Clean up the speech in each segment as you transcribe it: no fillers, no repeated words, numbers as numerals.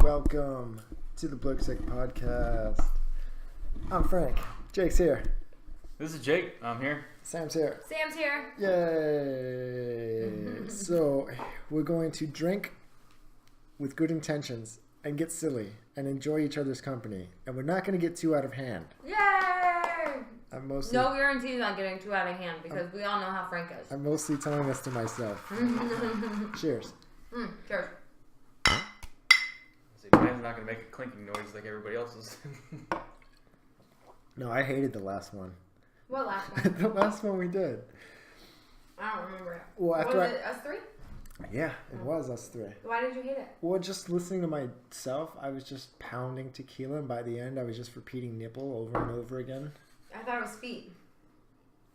welcome to the blurksick podcast. I'm Frank. Jake's here. This is Jake. I'm here. Sam's here. Sam's here. Yay! So we're going to drink with good intentions and get silly and enjoy each other's company. And we're not going to get too out of hand. Yay! I'm mostly, no guarantees on getting too out of hand because we all know how Frank is. I'm mostly telling this to myself. Cheers. Cheers. See, mine's not going to make a clinking noise like everybody else's. No, I hated the last one. What last one? The last one we did. I don't remember it. Well, after was it us three? Yeah, it was us three. Why did you hate it? Well, just listening to myself, I was just pounding tequila, and by the end, I was just repeating nipple over and over again. I thought it was feet.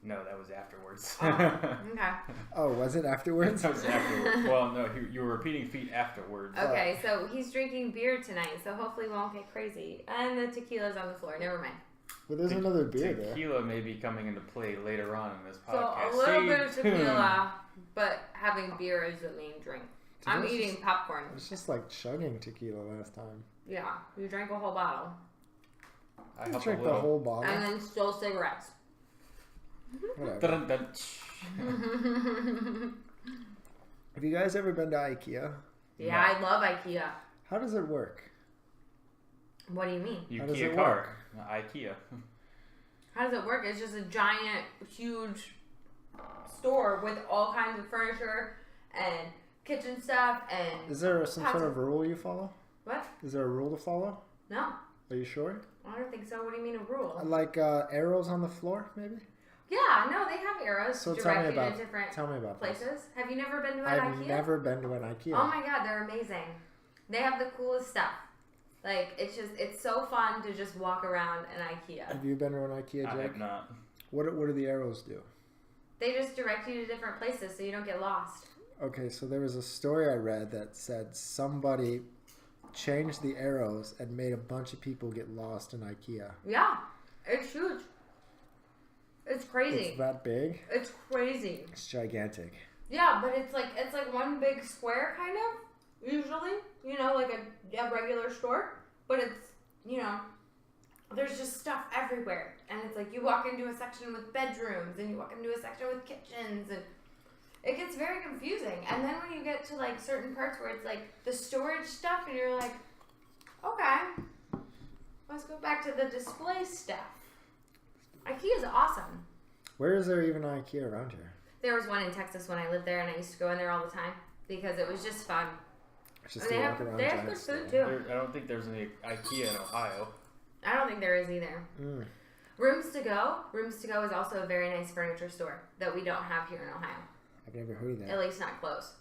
No, that was afterwards. Okay. Oh, was it afterwards? That was afterwards. Well, no, you were repeating feet afterwards. Okay, so he's drinking beer tonight, so hopefully we won't get crazy. And the tequila's on the floor. Never mind. Well, there's another beer there. Tequila may be coming into play later on in this So podcast. a little bit of tequila, but having beer is the main drink. I'm eating popcorn. It was just like chugging tequila last time. Yeah, you drank a whole bottle. I drank the whole bottle. And then stole cigarettes. Whatever. Dun, dun. Have you guys ever been to IKEA? Yeah, I love IKEA. How does it work? What do you mean? How does IKEA it car. work? IKEA. How does it work? It's just a giant, huge store with all kinds of furniture and kitchen stuff and... Is there some sort of rule you follow? What? Is there a rule to follow? No. Are you sure? I don't think so. What do you mean a rule? Like arrows on the floor, maybe? Yeah, no, they have arrows So directed in different tell me about places. this. Have you never been to an I've IKEA? never been to an IKEA. Oh my god, they're amazing. They have the coolest stuff. Like, it's so fun to just walk around an IKEA. Have you been to an IKEA, Jake? I have not. What do the arrows do? They just direct you to different places so you don't get lost. Okay, so there was a story I read that said somebody changed the arrows and made a bunch of people get lost in IKEA. Yeah, it's huge. It's crazy. It's that big? It's crazy. It's gigantic. Yeah, but it's like one big square kind of, usually, like a regular store, but it's, there's just stuff everywhere. And it's like you walk into a section with bedrooms and you walk into a section with kitchens and it gets very confusing. And then when you get to like certain parts where it's like the storage stuff and you're like, okay, let's go back to the display stuff. IKEA is awesome. Where is there even an IKEA around here? There was one in Texas when I lived there, and I used to go in there all the time because it was just fun. It's just they to have walk around good giant food store. too. I don't think there's any IKEA in Ohio. I don't think there is either. Mm. Rooms to Go is also a very nice furniture store that we don't have here in Ohio. I've never heard of that. At least not close.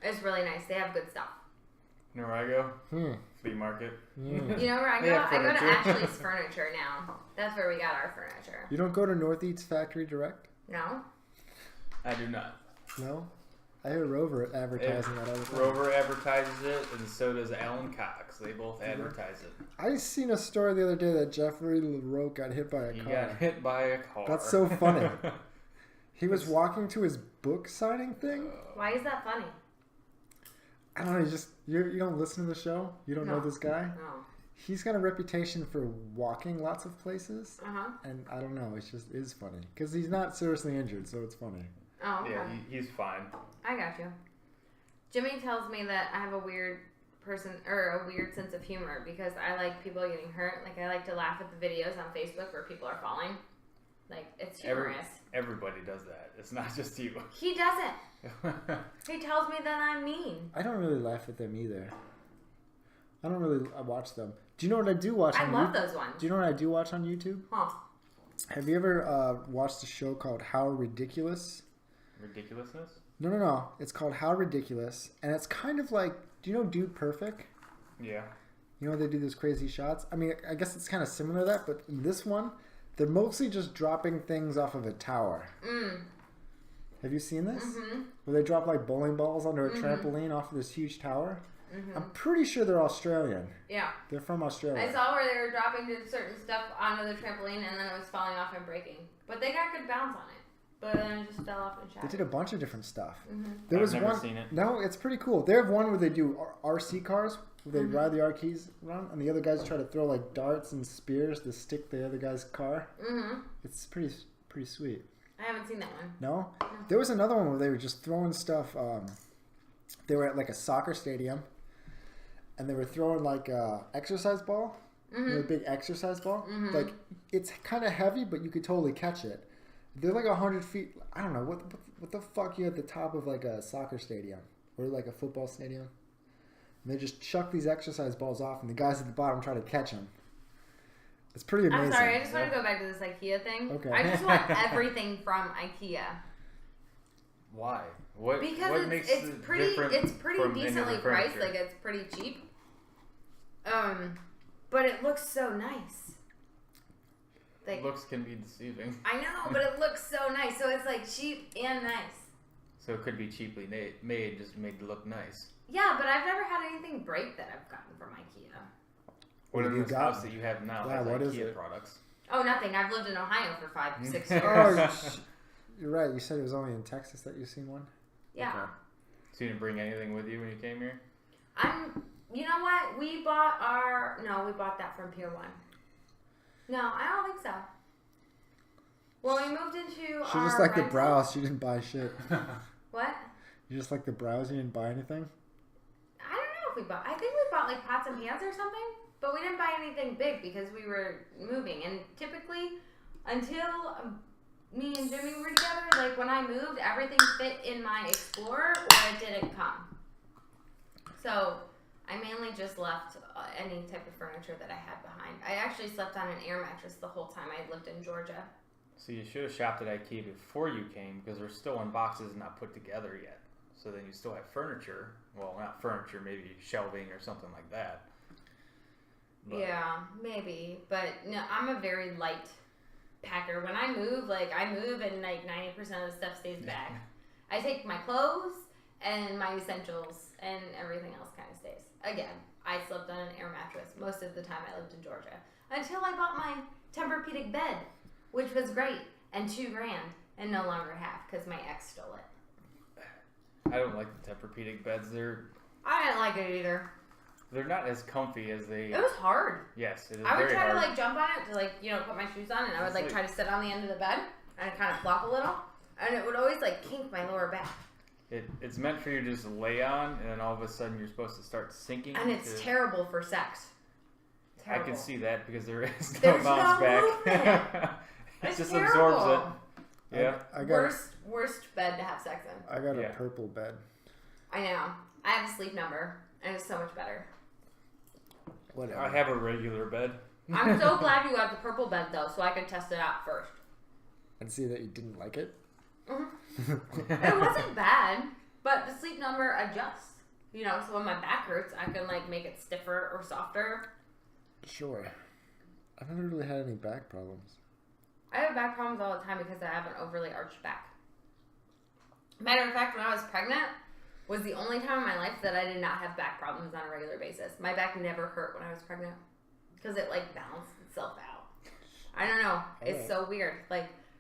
It's really nice. They have good stuff. You know where I go? Flea market. Mm. You know where I They go? have I go to furniture. Ashley's Furniture now. That's where we got our furniture. You don't go to North Eats Factory Direct? No? I do not. No? I hear Rover advertising that all the time. Rover advertises it, and so does Alan Cox. They both advertise it. I seen a story the other day that Jeffrey LaRoque got hit by a He car. got hit by a car. That's so funny. He was walking to his book signing thing. Why is that funny? I don't know. You don't listen to the show. You don't know this guy. No. He's got a reputation for walking lots of places, Uh-huh. and I don't know. It's just is funny because he's not seriously injured, so it's funny. Oh, okay. Yeah, he's fine. I got you. Jimmy tells me that I have a weird sense of humor because I like people getting hurt. Like, I like to laugh at the videos on Facebook where people are falling. Like, it's humorous. Everybody does that. It's not just you. He doesn't. He tells me that I'm mean. I don't really laugh at them either. I don't really watch them. Do you know what I do watch? I love those ones. Do you know what I do watch on YouTube? Huh. Have you ever watched a show called How Ridiculous? Ridiculousness? No. It's called How Ridiculous, and it's kind of like, do you know Dude Perfect? Yeah. You know they do those crazy shots? I mean, I guess it's kind of similar to that, but in this one, they're mostly just dropping things off of a tower. Mm. Have you seen this? Mm-hmm. Where they drop like bowling balls onto a trampoline off of this huge tower? Mm-hmm. I'm pretty sure they're Australian. Yeah. They're from Australia. I saw where they were dropping certain stuff onto the trampoline and then it was falling off and breaking. But they got good bounce on it. But then it just fell off and They shattered. did a bunch of different stuff. Mm-hmm. There was I've never one. seen it. No, it's pretty cool. They have one where they do RC cars They ride the Arkees around, and the other guys try to throw like darts and spears to stick the other guy's car. Mm-hmm. It's pretty sweet. I haven't seen that one. No? There was another one where they were just throwing stuff. They were at like a soccer stadium, and they were throwing like a exercise ball. A big exercise ball. Like, it's kind of heavy, but you could totally catch it. They're like 100 feet. I don't know what the fuck you at the top of like a soccer stadium or like a football stadium. And they just chuck these exercise balls off, and the guys at the bottom try to catch them. It's pretty amazing. I'm sorry, I just want to go back to this IKEA thing. Okay. I just want everything from IKEA. Why? Because what makes it's it pretty different decently priced. Like, it's pretty cheap. But it looks so nice. Like, looks can be deceiving. I know, but it looks so nice. So it's like cheap and nice. So it could be cheaply made, just made to look nice. Yeah, but I've never had anything break that I've gotten from IKEA. What in this house that you have now has IKEA products? Oh, nothing. I've lived in Ohio for 5-6 years. Oh, you're right. You said it was only in Texas that you've seen one? Yeah. Okay. So you didn't bring anything with you when you came here? You know what? We bought that from Pier 1. No, I don't think so. Well, we moved into She just like the browse. She didn't buy shit. What? You just like the browse. You didn't buy anything? I don't know if we bought. I think we bought like pots and pans or something. But we didn't buy anything big because we were moving. And typically, until me and Jimmy were together, like when I moved, everything fit in my Explorer or it didn't come. So I mainly just left any type of furniture that I had behind. I actually slept on an air mattress the whole time I lived in Georgia. So you should have shopped at IKEA before you came because they're still in boxes and not put together yet. So then you still have furniture. Well, not furniture, maybe shelving or something like that. But. Yeah, maybe. But no, I'm a very light packer. When I move and like 90% of the stuff stays back. I take my clothes and my essentials and everything else kind of stays. Again, I slept on an air mattress most of the time I lived in Georgia. Until I bought my Tempur-Pedic bed, which was great, and $2,000, and no longer have because my ex stole it. I don't like the Tempur-Pedic beds. I didn't like it either. They're not as comfy as they... It was hard. Yes, it is I would try hard. to jump on it to put my shoes on, and I would try to sit on the end of the bed and kind of flop a little, and it would always kink my lower back. It's meant for you to just lay on, and then all of a sudden you're supposed to start sinking. And it's terrible for sex. Terrible. I can see that because there's no bounce back. It just absorbs it. Yeah. I got worst bed to have sex in. I got a purple bed. I know. I have a Sleep Number, and it's so much better. Whatever. I have a regular bed. I'm so glad you got the purple bed, though, so I could test it out first. And see that you didn't like it? Mm-hmm. It wasn't bad, but the Sleep Number adjusts. So when my back hurts, I can make it stiffer or softer. Sure. I've never really had any back problems. I have back problems all the time because I have an overly arched back. Matter of fact, when I was pregnant, was the only time in my life that I did not have back problems on a regular basis. My back never hurt when I was pregnant because it balanced itself out. I don't know. It's so weird.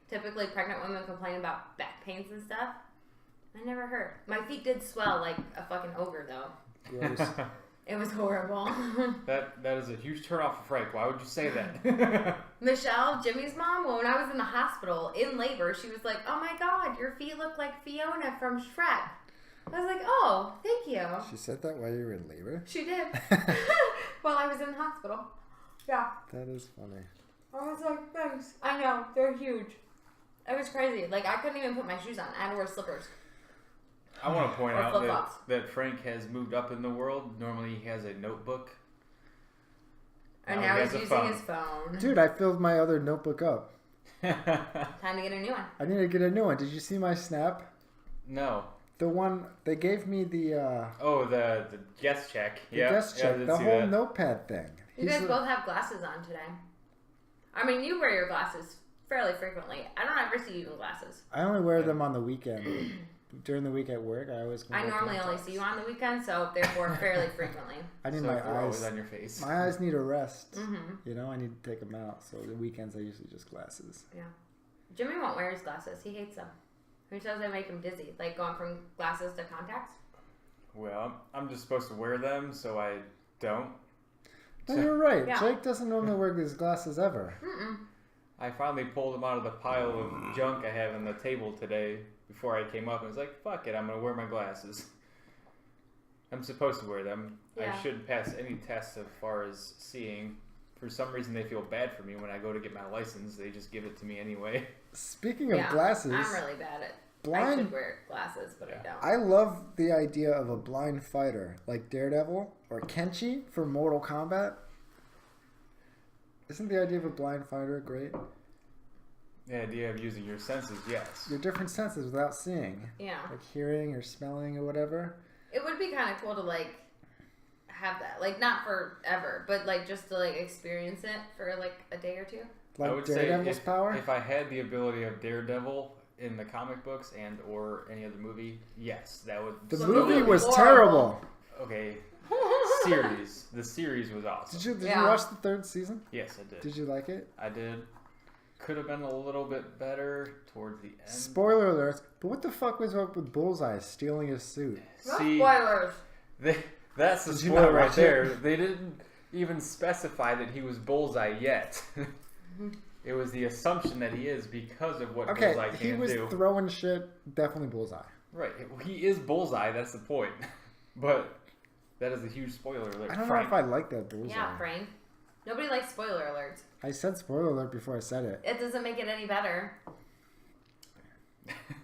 Typically pregnant women complain about back pains and stuff. I never hurt. My feet did swell like a fucking ogre though. Gross. It was horrible. That is a huge turnoff for Frank. Why would you say that? Michelle, Jimmy's mom, when I was in the hospital in labor, she was like, "Oh my God, your feet look like Fiona from Shrek." I was like, "Oh, thank you." She said that while you were in labor? She did. While I was in the hospital. Yeah. That is funny. I was like, thanks. I know, they're huge. It was crazy. I couldn't even put my shoes on. I had to wear slippers. I want to point out that Frank has moved up in the world. Normally he has a notebook. And now he's using his phone. Dude, I filled my other notebook up. Time to get a new one. I need to get a new one. Did you see my snap? No. The one, they gave me the... the guest check. The guest check. The whole notepad thing. You guys both have glasses on today. I mean, you wear your glasses fairly frequently. I don't ever see you in glasses. I only wear them on the weekend. During the week at work, I always. I normally only see you on the weekend, so therefore fairly frequently. I need my eyes always on your face. My eyes need a rest. Mm-hmm. I need to take them out. So the weekends, I usually just glasses. Yeah, Jimmy won't wear his glasses. He hates them. He says they make him dizzy, going from glasses to contacts. Well, I'm just supposed to wear them so I don't. No, you're right. Yeah. Jake doesn't normally wear these glasses ever. Mm-mm. I finally pulled them out of the pile of junk I have on the table today before I came up and was like, fuck it, I'm going to wear my glasses. I'm supposed to wear them. Yeah. I shouldn't pass any tests as far as seeing. For some reason, they feel bad for me when I go to get my license. They just give it to me anyway. Speaking of glasses, I'm really bad at. I blind. should wear glasses, but I don't. I love the idea of a blind fighter like Daredevil or Kenshi for Mortal Kombat. Isn't the idea of a blind fighter great? The idea of using your senses, yes. Your different senses without seeing. Yeah. Like hearing or smelling or whatever. It would be kind of cool to like have that, like not forever, but like just to like experience it for like a day or two. I Like would Daredevil's say power? if I had the ability of Daredevil in the comic books and or any other movie, yes, that would. The So movie was horrible. terrible. Okay, series. The series was awesome. Did you Yeah. watch the third season? Yes, I did. Did you like it? I did. Could have been a little bit better towards the end. Spoiler alert. But what the fuck was up with Bullseye stealing his suit? No See, spoilers. that's the Did you spoiler not right watch there. it? They didn't even specify that he was Bullseye yet. It was the assumption that he is because of what Okay, Bullseye he can was do. throwing shit. Definitely Bullseye. Right, he is Bullseye. That's the point. But that is a huge spoiler alert. I don't Frank. know if I like that Bullseye. Yeah, Frank. Nobody likes spoiler alerts. I said spoiler alert before I said it. It doesn't make it any better.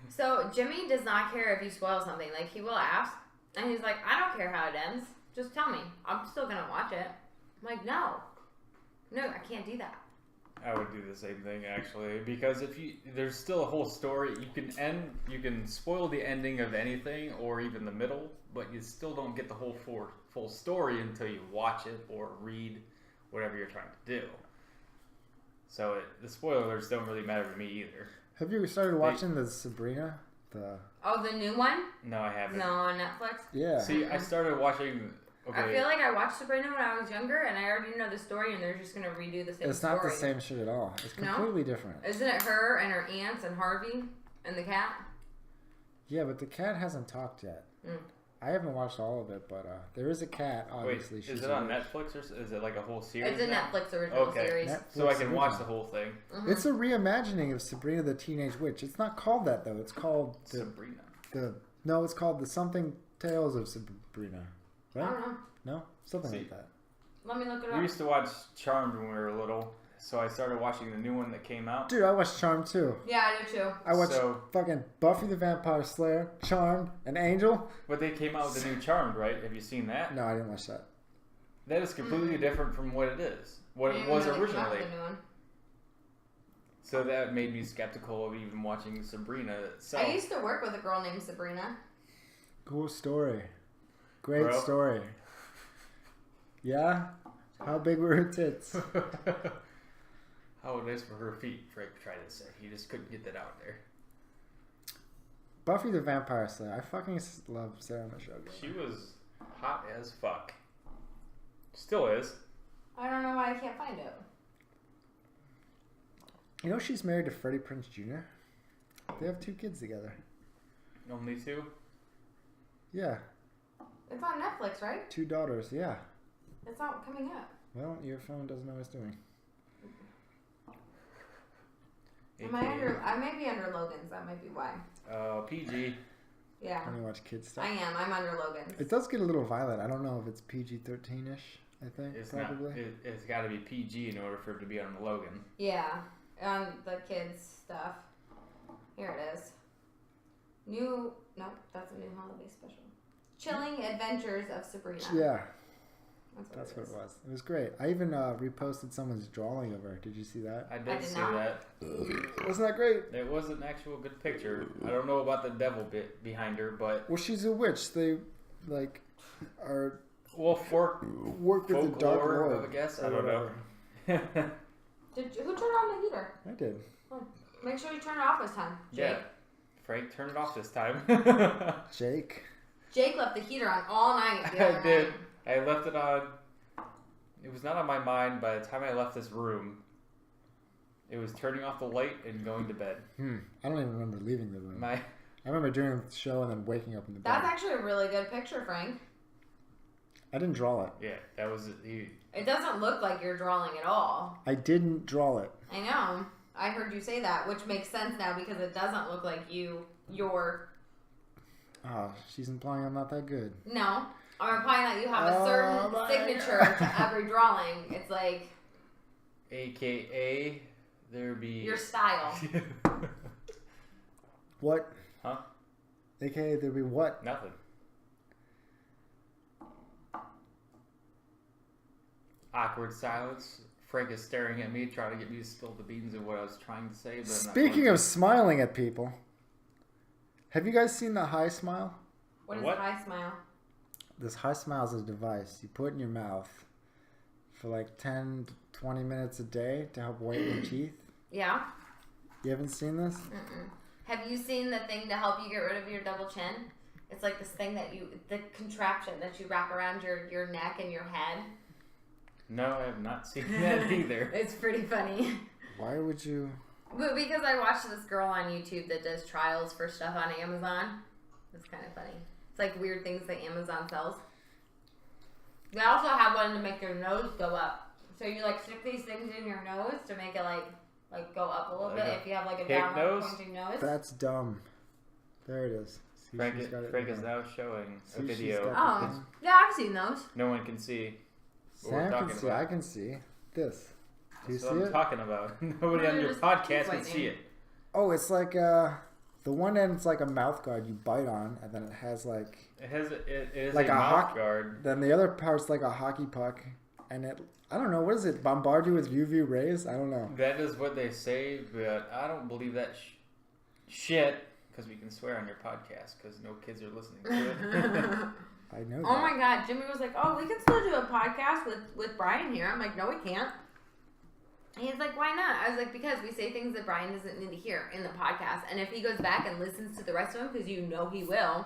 So Jimmy does not care if you spoil something. Like he will ask, and he's like, "I don't care how it ends. Just tell me. I'm still gonna watch it." I'm like, "No, I can't do that." I would do the same thing actually, because if there's still a whole story. You can spoil the ending of anything or even the middle, but you still don't get the whole full story until you watch it or read whatever you're trying to do. So the spoilers don't really matter to me either. Have you started watching the Sabrina? Oh, the new one? No, I haven't. No, on Netflix. Yeah. See, I started watching. Okay. I feel like I watched Sabrina when I was younger, and I already know the story, and they're just gonna redo the same It's story. not the same shit at all. It's No? completely different. Isn't it her and her aunts and Harvey and the cat? Yeah, but the cat hasn't talked yet. Mm. I haven't watched all of it, but there is a cat, obviously. Wait, She's is it a on witch. Netflix or is it like a whole series? It's a now? Netflix original Okay. series. So I Netflix can watch original. the whole thing. Mhm. It's a reimagining of Sabrina the Teenage Witch. It's not called that though. It's called Sabrina. it's called the Something Tales of Sabrina. I Right? don't know. No, something See. like that. Let me look it We up. used to watch Charmed when we were little, so I started watching the new one that came out. Dude, I watched Charmed too. Yeah, I do too. I watched So- fucking Buffy the Vampire Slayer, Charmed, and Angel. But they came out with the new Charmed, right? Have you seen that? No, I didn't watch that. That is completely different from what it is. What it Didn't was know they came out with originally. a new one. So that made me skeptical of even watching Sabrina itself. I used to work with a girl named Sabrina. Cool story. Great Bro. story. Yeah? How big were her tits? How nice for her feet, Frank tried to say. He just couldn't get that out there. Buffy the Vampire Slayer. I fucking love Sarah Michelle Gellar. She was hot as fuck. Still is. I don't know why I can't find it. You know she's married to Freddie Prinze Jr.? They have 2 kids together. Only two? Yeah. It's on Netflix, right? 2 daughters, yeah. It's not coming up. Well, your phone doesn't know what it's doing. I may be under Logan's. That might be why. PG. Yeah. When you watch kids stuff. I am. I'm under Logan's. It does get a little violent. I don't know if it's PG-13-ish, I think, It's probably. not. It's got to be PG in order for it to be on Logan. Yeah. On the kids stuff. Here it is. Nope, that's a new holiday special. Chilling Adventures of Sabrina. Yeah, That's what it was. It was great. I even reposted someone's drawing of her. Did you see that? I I did did see not. that. Wasn't that great? It was an actual good picture. I don't know about the devil bit behind her, but Well, she's a witch. They, like, are well, work with the Dark folklore, Lord. I guess. or I don't know. whatever. Who turned on the heater? I did. Make sure you turn it off this time, Jake. Yeah, Frank, turn it off this time. Jake. Jake left the heater on all night. the I other did. night. I left it on. It was not on my mind by the time I left this room. It was turning off the light and going to bed. I don't even remember leaving the room. My I remember doing the show and then waking up in the bed. That's actually a really good picture, Frank. I didn't draw it. Yeah, that was he. It doesn't look like you're drawing at all. I didn't draw it. I know. I heard you say that, which makes sense now because it doesn't look like you're... Oh, she's implying I'm not that good. No. I'm implying that you have a certain signature to every drawing. It's like... AKA, there be... Your style. What? Huh? AKA there be what? Nothing. Awkward silence. Frank is staring at me, trying to get me to spill the beans of what I was trying to say. But Speaking of smiling at people, have you guys seen the high smile? What is high smile? This high smile is a device you put in your mouth for like 10 to 20 minutes a day to help whiten your teeth. Yeah. You haven't seen this? Mm-mm. Have you seen the thing to help you get rid of your double chin? It's like this thing the contraption that you wrap around your neck and your head. No, I have not seen that either. It's pretty funny. Why would you? But because I watched this girl on YouTube that does trials for stuff on Amazon. It's kind of funny. It's like weird things that Amazon sells. They also have one to make your nose go up. So you like stick these things in your nose to make it like go up a little bit if you have like a downward pointing nose. That's dumb. There it is. See, Frank is now showing a video. Oh, yeah, I've seen those. No one can see. Sam can see. I can see this. Do you see it? That's what I'm talking about. Nobody on your podcast can see it. Oh, it's like the one end. It's like a mouth guard you bite on, and then it has like it is like a mouth guard. Then the other part's like a hockey puck, and it. I don't know, what is it? Bombard you with UV rays? I don't know. That is what they say, but I don't believe that shit, because we can swear on your podcast, because no kids are listening to it. I know that. Oh my God, Jimmy was like, oh, we can still do a podcast with Brian here. I'm like, no, we can't. And he's like, why not? I was like, because we say things that Brian doesn't need to hear in the podcast. And if he goes back and listens to the rest of them, because you know he will,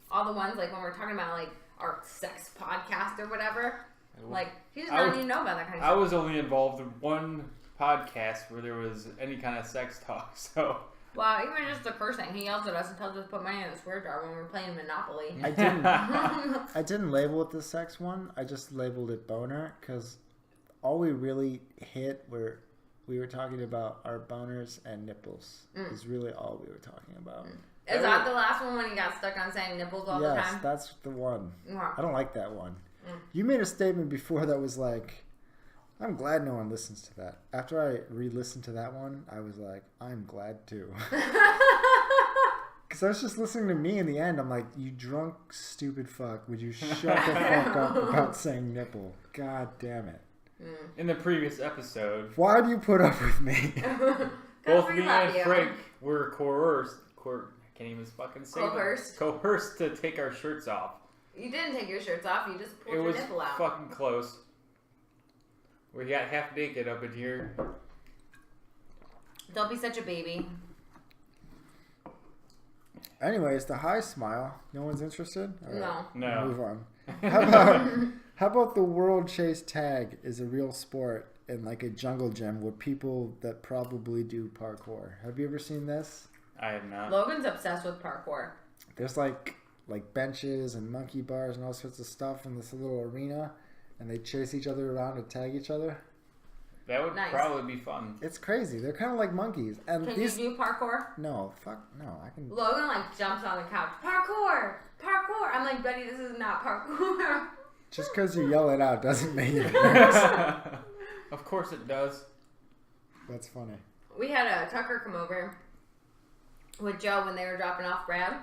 all the ones like when we're talking about like our sex podcast or whatever, like he does not even know about that kind of stuff. I was only involved in one podcast where there was any kind of sex talk, so. Well, even just the cursing, he yells at us and tells us to put money in the swear jar when we're playing Monopoly. I didn't label it the sex one. I just labeled it boner because all we really hit were we were talking about our boners and nipples. Is really all we were talking about. Is that the last one when he got stuck on saying nipples all the time? Yes, that's the one. Yeah. I don't like that one. You made a statement before that was like, I'm glad no one listens to that. After I re-listened to that one, I was like, I'm glad too. Because I was just listening to me in the end. I'm like, you drunk, stupid fuck. Would you shut the fuck up about saying nipple? God damn it. In the previous episode. Why do you put up with me? Both me and Frank were coerced. I can't even fucking say coerced to take our shirts off. You didn't take your shirts off. You just pulled your nipple out. It was fucking close. We got half naked up in here. Don't be such a baby. Anyways, the high smile. No one's interested? Right. No. Move on. How about the world chase tag is a real sport in like a jungle gym with people that probably do parkour? Have you ever seen this? I have not. Logan's obsessed with parkour. There's like benches and monkey bars and all sorts of stuff in this little arena, and they chase each other around and tag each other. That would probably be fun. It's crazy. They're kind of like monkeys. And Can you do parkour? No, fuck no. I can. Logan like jumps on the couch. Parkour! I'm like, buddy, this is not parkour. Just because you yell it out doesn't make it worse. Of course it does. That's funny. We had a Tucker come over with Joe when they were dropping off Brad,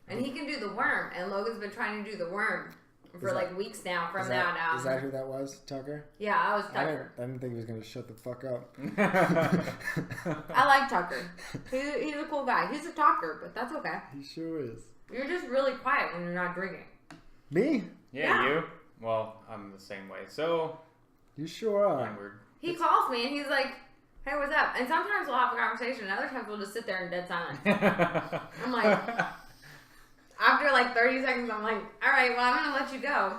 and he can do the worm, and Logan's been trying to do the worm for like weeks now from now on. Is that who that was, Tucker? Yeah, I was Tucker. I didn't think he was going to shut the fuck up. I like Tucker. He's a cool guy. He's a talker, but that's okay. He sure is. You're just really quiet when you're not drinking. Me? Yeah, you? Well, I'm the same way. So. You sure are. He calls me and he's like, hey, what's up? And sometimes we'll have a conversation, and other times we'll just sit there in dead silence. I'm like, after like 30 seconds, I'm like, all right, well, I'm going to let you go.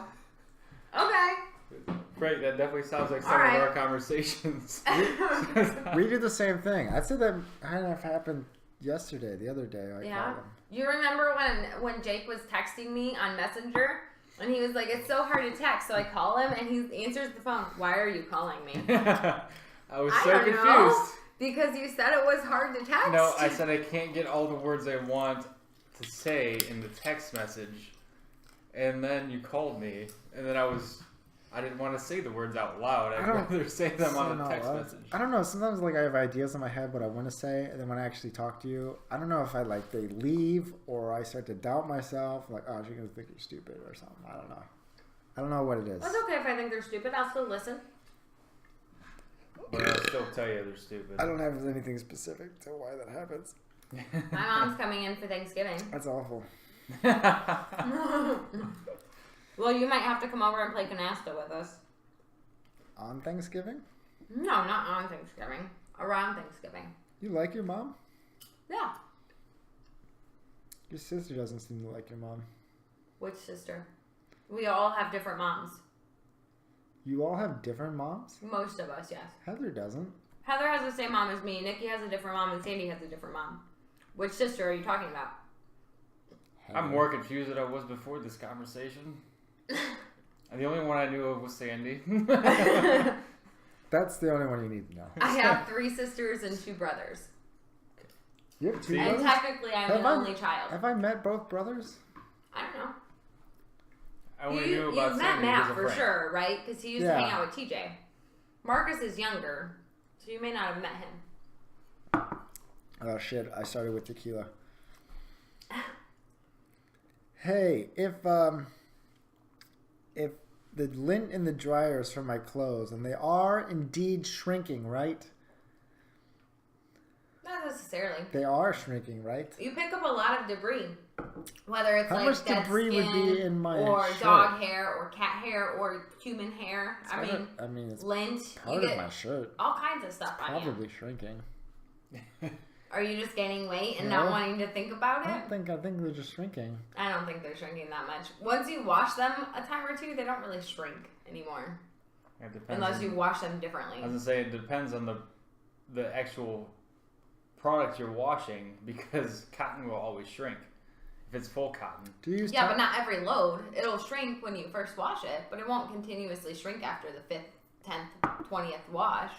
Okay. Right, that definitely sounds like some of our conversations. We do the same thing. I'd say that kind of happened yesterday, the other day. I called him. You remember when Jake was texting me on Messenger, And he was like, it's so hard to text. So I call him, and he answers the phone. Why are you calling me? I was so confused. Know, because you said it was hard to text. No, I said I can't get all the words I want to say in the text message. And then you called me, and then I didn't want to say the words out loud. I'd rather say them on a text message. I don't know. Sometimes like I have ideas in my head what I want to say, and then when I actually talk to you, I don't know if they leave or I start to doubt myself. Like, oh, she's gonna think you're stupid or something. I don't know. I don't know what it is. It's okay if I think they're stupid. I'll still listen. But I'll still tell you they're stupid. I don't have anything specific to why that happens. My mom's coming in for Thanksgiving. That's awful. Well, you might have to come over and play canasta with us. On Thanksgiving? No, not on Thanksgiving. Around Thanksgiving. You like your mom? Yeah. Your sister doesn't seem to like your mom. Which sister? We all have different moms. You all have different moms? Most of us, yes. Heather doesn't. Heather has the same mom as me. Nikki has a different mom, and Sandy has a different mom. Which sister are you talking about? I'm more confused than I was before this conversation. And the only one I knew of was Sandy. That's the only one you need to know. I have 3 sisters and 2 brothers. You have 2 and brothers? Technically, I'm an only child. Have I met both brothers? I don't know. I only knew about You've Sandy met Matt because of for Frank. sure, right? Because he used to hang out with TJ. Marcus is younger, so you may not have met him. Oh shit! I started with tequila. Hey, if the lint in the dryer is for my clothes, and they are indeed shrinking, right? Not necessarily. They are shrinking, right? You pick up a lot of debris, whether it's How much dead debris skin, would be in my or shirt? dog hair, or cat hair, or human hair. I mean, it's lint. part of my shirt. All kinds of stuff on you. Probably shrinking. Are you just gaining weight and No. not wanting to think about it? I think they're just shrinking. I don't think they're shrinking that much. Once you wash them a time or two, they don't really shrink anymore. It depends Unless you wash them differently. I was gonna say it depends on the actual product you're washing, because cotton will always shrink if it's full cotton. Do you use but not every load. It'll shrink when you first wash it, but it won't continuously shrink after the 5th, 10th, 20th wash.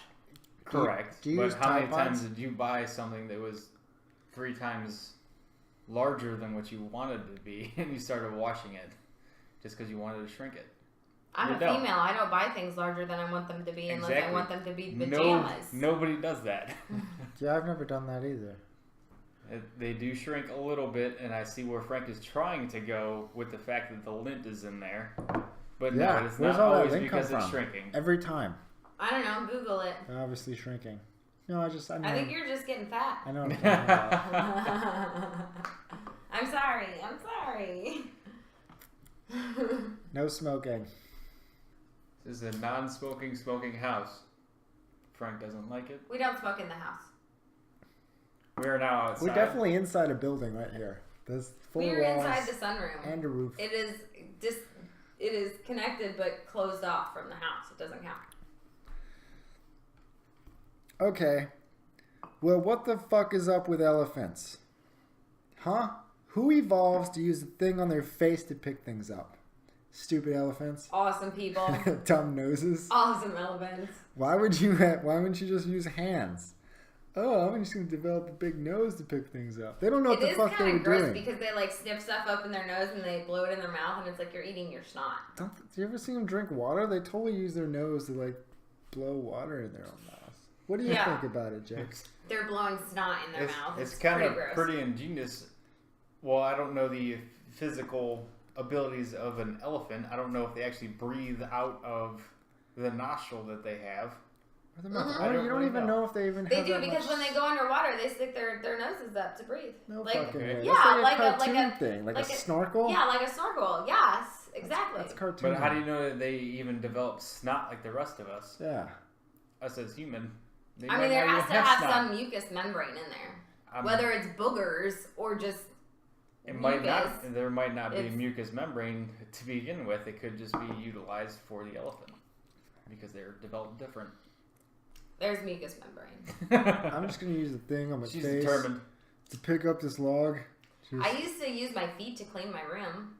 Correct. Do you but use how many Tide times Pods? did you buy something that was 3 times larger than what you wanted it to be, and you started washing it just because you wanted to shrink it? I'm You a don't. female. I don't buy things larger than I want them to be unless I Exactly. want them to be pajamas. Nobody does that. Yeah, I've never done that either. They do shrink a little bit, and I see where Frank is trying to go with the fact that the lint is in there. But Yeah, no, it's where's not all that always lint because come it's from? shrinking. Every time. I don't know. Google it. They're obviously shrinking. No, I know. I think you're just getting fat. I know what I'm talking about. I'm sorry. I'm sorry. No smoking. This is a non-smoking smoking house. Frank doesn't like it. We don't smoke in the house. We are now outside. We're definitely inside a building right here. There's 4 We're walls inside the sunroom. and a roof. It is connected but closed off from the house. It doesn't count. Okay. Well, what the fuck is up with elephants? Huh? Who evolves to use the thing on their face to pick things up? Stupid elephants. Awesome people. Dumb noses. Awesome elephants. Why wouldn't you just use hands? Oh, I'm just gonna develop a big nose to pick things up. They don't know what the fuck they were It is kind of gross doing. because they like sniff stuff up in their nose and they blow it in their mouth and it's like you're eating your snot. Do you ever see them drink water? They totally use their nose to like blow water in their own mouth. What do you think about it, Jake? They're blowing snot in their mouth. It's kind of gross. pretty ingenious. Well, I don't know the physical abilities of an elephant. I don't know if they actually breathe out of the nostril that they have. Or the mouth. Mm-hmm. I don't You don't really even know if they even They have do that because much... when they go underwater, they stick their noses up to breathe. No like, fucking way. Yeah, That's like a cartoon a thing, like a like a- snorkel. Yeah, like a snorkel. Yes, exactly. That's cartoon. But how do you know that they even develop snot like the rest of us? Yeah. Us as human. They I might mean, there not has even to have snot. some mucous membrane in there, whether it's boogers or just It might not. mucus. There might not be a It's- mucous membrane to begin with. It could just be utilized for the elephant because they're developed different. There's mucous membrane. I'm just gonna use the thing on my She's face determined. to pick up this log. I used to use my feet to clean my room.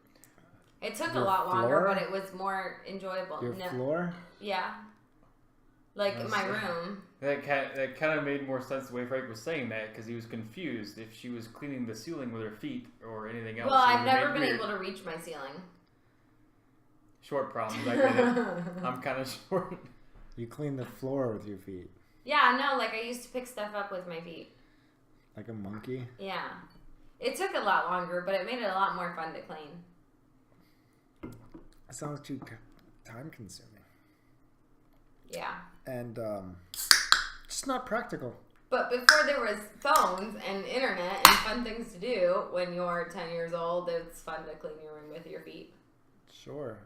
It took a Your lot longer, floor? but it was more enjoyable. Your No. floor? Yeah. Like my room. That kind of made more sense the way Frank was saying that, because he was confused if she was cleaning the ceiling with her feet or anything else. Well, It I've would never make been weird. able to reach my ceiling. Short problems, I get it. I'm kind of short. You clean the floor with your feet. Yeah, no, like I used to pick stuff up with my feet. Like a monkey? Yeah. It took a lot longer, but it made it a lot more fun to clean. It sounds too time consuming. Yeah. And just not practical. But before there was phones and internet and fun things to do, when you're 10 years old, it's fun to clean your room with your feet. Sure.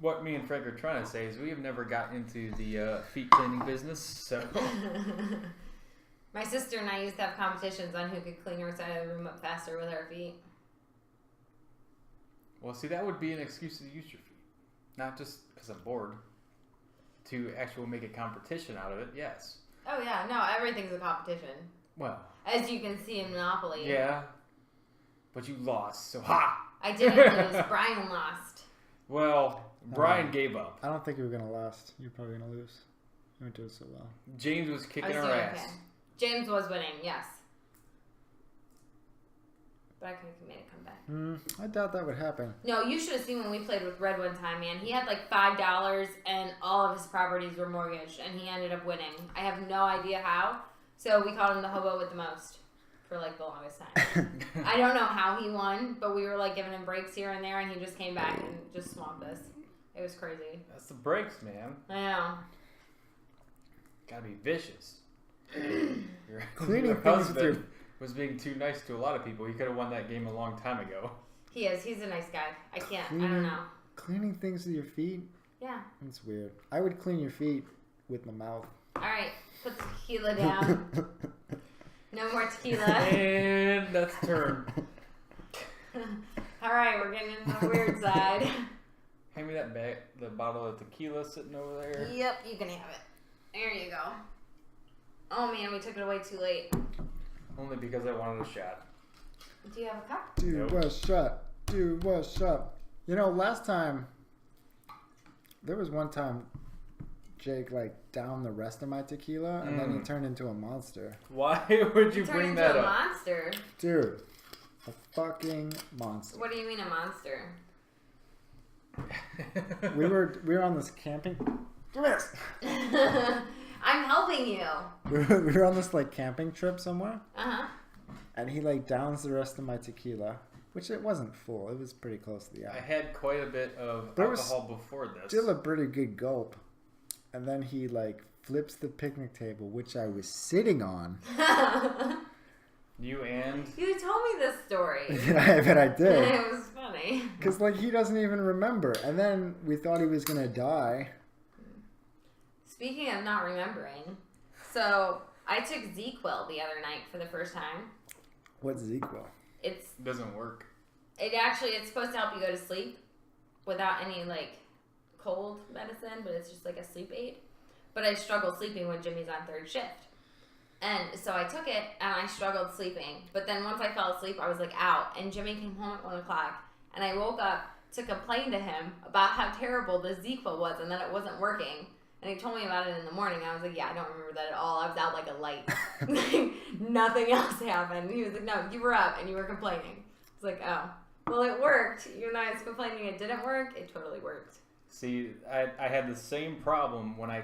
What me and Frank are trying to say is we have never got into the feet cleaning business, so... My sister and I used to have competitions on who could clean her side of the room up faster with our feet. Well, see, that would be an excuse to use your feet. Not just because I'm bored. To actually make a competition out of it, yes. Oh yeah, no, everything's a competition. Well... As you can see in Monopoly. Yeah. But you lost, so ha! I didn't lose. Brian lost. Well, Brian gave up. I don't think you were going to last. You're probably going to lose. You weren't doing so well. James was I kicking was our doing ass. okay. James was winning, yes. But I could have made it come back. I doubt that would happen. No, you should have seen when we played with Red one time, man. He had like $5 and all of his properties were mortgaged, and he ended up winning. I have no idea how. So we called him the hobo with the most for like the longest time. I don't know how he won, but we were like giving him breaks here and there, and he just came back and just swamped us. It was crazy. That's the breaks, man. I know. Gotta be vicious. Cleaning your things with your... husband was being too nice to a lot of people. He could have won that game a long time ago. He is. He's a nice guy. I can't. I don't know. Cleaning things with your feet? Yeah. That's weird. I would clean your feet with my mouth. All right. Put the tequila down. No more tequila. And that's turn. All right. We're getting into the weird side. Hand me that bag, the bottle of tequila sitting over there. Yep. You can have it. There you go. Oh, man. We took it away too late. Only because I wanted a shot. Do you have a cup? Dude, Nope. what's up? Dude, what's up? You know, last time, there was one time Jake, like, downed the rest of my tequila, and then he turned into a monster. Why would you Turn bring into that a up? monster. Dude, a fucking monster. What do you mean a monster? We were on this camping... Come here! I'm helping you. We were on this, like, camping trip somewhere, Uh-huh. and he, like, downs the rest of my tequila, which it wasn't full. It was pretty close to the I eye. had quite a bit of There was alcohol before this. Still a pretty good gulp. And then he, like, flips the picnic table, which I was sitting on. You and... You told me this story. I bet I did. It was funny. Because, like, he doesn't even remember. And then we thought he was going to die. Speaking of not remembering, so I took ZQuil the other night for the first time. What's ZQuil? It's Doesn't work. it's supposed to help you go to sleep without any like cold medicine, but it's just like a sleep aid. But I struggled sleeping when Jimmy's on third shift. And so I took it and I struggled sleeping. But then once I fell asleep, I was like out. And Jimmy came home at 1 o'clock. And I woke up to complain to him about how terrible the ZQuil was and that it wasn't working. And he told me about it in the morning. I was like, yeah, I don't remember that at all. I was out like a light. Nothing else happened. He was like, no, you were up and you were complaining. I was like, oh. Well, it worked. Even though I was complaining it didn't work, it totally worked. See, I had the same problem when I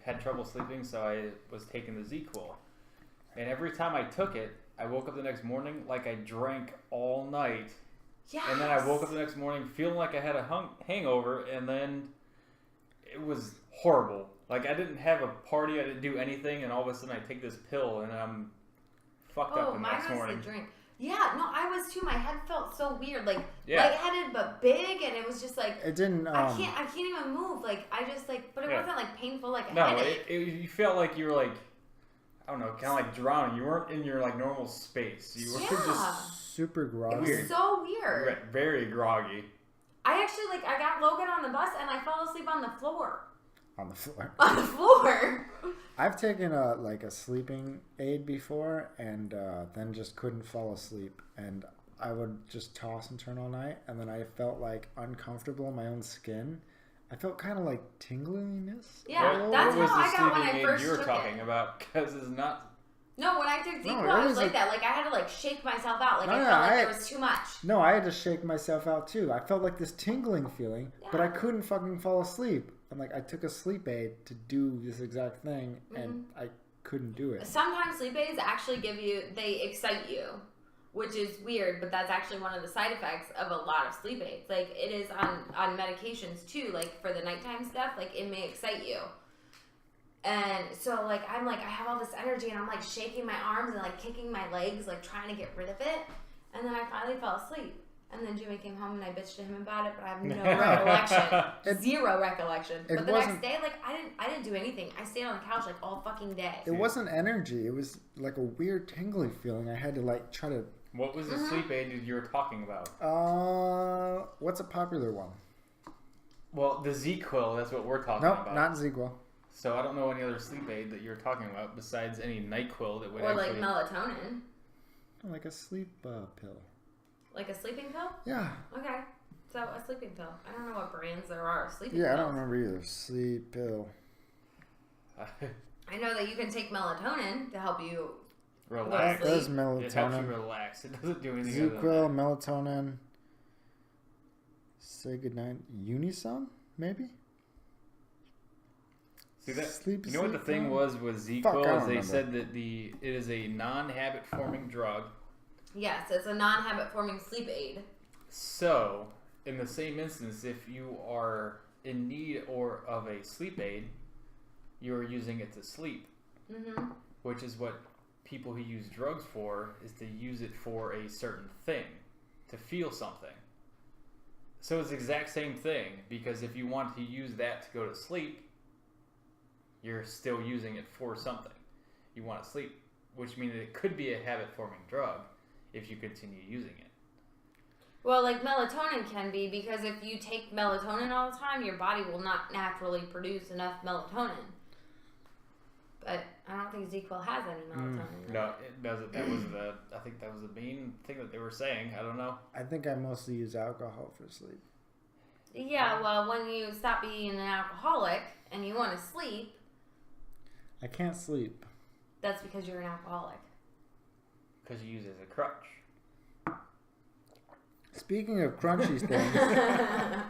had trouble sleeping, so I was taking the ZQuil. And every time I took it, I woke up the next morning like I drank all night. Yes. And then I woke up the next morning feeling like I had a hangover, and then it was horrible. Like, I didn't have a party, I didn't do anything, and all of a sudden I take this pill, and I'm fucked up the next morning. The drink. Yeah, no, I was too. My head felt so weird, like Yeah. lightheaded but big, and it was just like It didn't... I can't even move. Like I just like, but it Yeah. wasn't like painful like a No, headache. you felt like you were like, I don't know, kind of like drowning. You weren't in your like normal space. You were just super groggy. It was weird. so you weird. were very groggy. I actually I got Logan on the bus and I fell asleep on the floor. On the floor. On the floor? I've taken a sleeping aid before and then just couldn't fall asleep. And I would just toss and turn all night. And then I felt like uncomfortable in my own skin. I felt kind of like tingliness. Yeah, that's how I got when I first you were took talking it. about? Because it's not... No, when I took ZzzQuil, I was like that. Like, I had to, like, shake myself out. Like, I felt like there was too much. No, I had to shake myself out, too. I felt like this tingling feeling, but I couldn't fucking fall asleep. And, like, I took a sleep aid to do this exact thing, and I couldn't do it. Sometimes sleep aids actually they excite you, which is weird, but that's actually one of the side effects of a lot of sleep aids. Like, it is on medications, too. Like, for the nighttime stuff, like, it may excite you. And so, like, I'm like, I have all this energy, and I'm, like, shaking my arms and, like, kicking my legs, like, trying to get rid of it. And then I finally fell asleep. And then Jimmy came home, and I bitched to him about it, but I have no recollection. Zero recollection. But the next day, like, I didn't do anything. I stayed on the couch, like, all fucking day. It wasn't energy. It was, like, a weird tingling feeling. I had to, like, try to... What was the sleep aid you were talking about? What's a popular one? Well, the ZzzQuil, that's what we're talking about. Nope, not ZzzQuil. So I don't know any other sleep aid that you're talking about besides any NyQuil that would Or like melatonin. Like a sleep pill. Like a sleeping pill? Yeah. Okay. So a sleeping pill. I don't know what brands there are of sleeping pills. Yeah, I don't remember either. Sleep pill. I know that you can take melatonin to help you relax. It does melatonin. It helps you relax. It doesn't do anything. ZzzQuil, melatonin. Say goodnight. Unisom, maybe? See that? You know what the thing was with ZzzQuil is they said that it is a non-habit forming drug. Yes, it's a non-habit forming sleep aid. So, in the same instance, if you are in need of a sleep aid, you are using it to sleep. Mm-hmm. Which is what people who use drugs for, is to use it for a certain thing, to feel something. So it's the exact same thing, because if you want to use that to go to sleep, you're still using it for something. You want to sleep, which means it could be a habit-forming drug if you continue using it. Well, like melatonin can be, because if you take melatonin all the time, your body will not naturally produce enough melatonin. But I don't think ZzzQuil has any melatonin. No, it doesn't. I think that was the main thing that they were saying. I don't know. I think I mostly use alcohol for sleep. Yeah, well, when you stop being an alcoholic and you want to sleep... I can't sleep. That's because you're an alcoholic. Because you use it as a crutch. Speaking of crunchy things,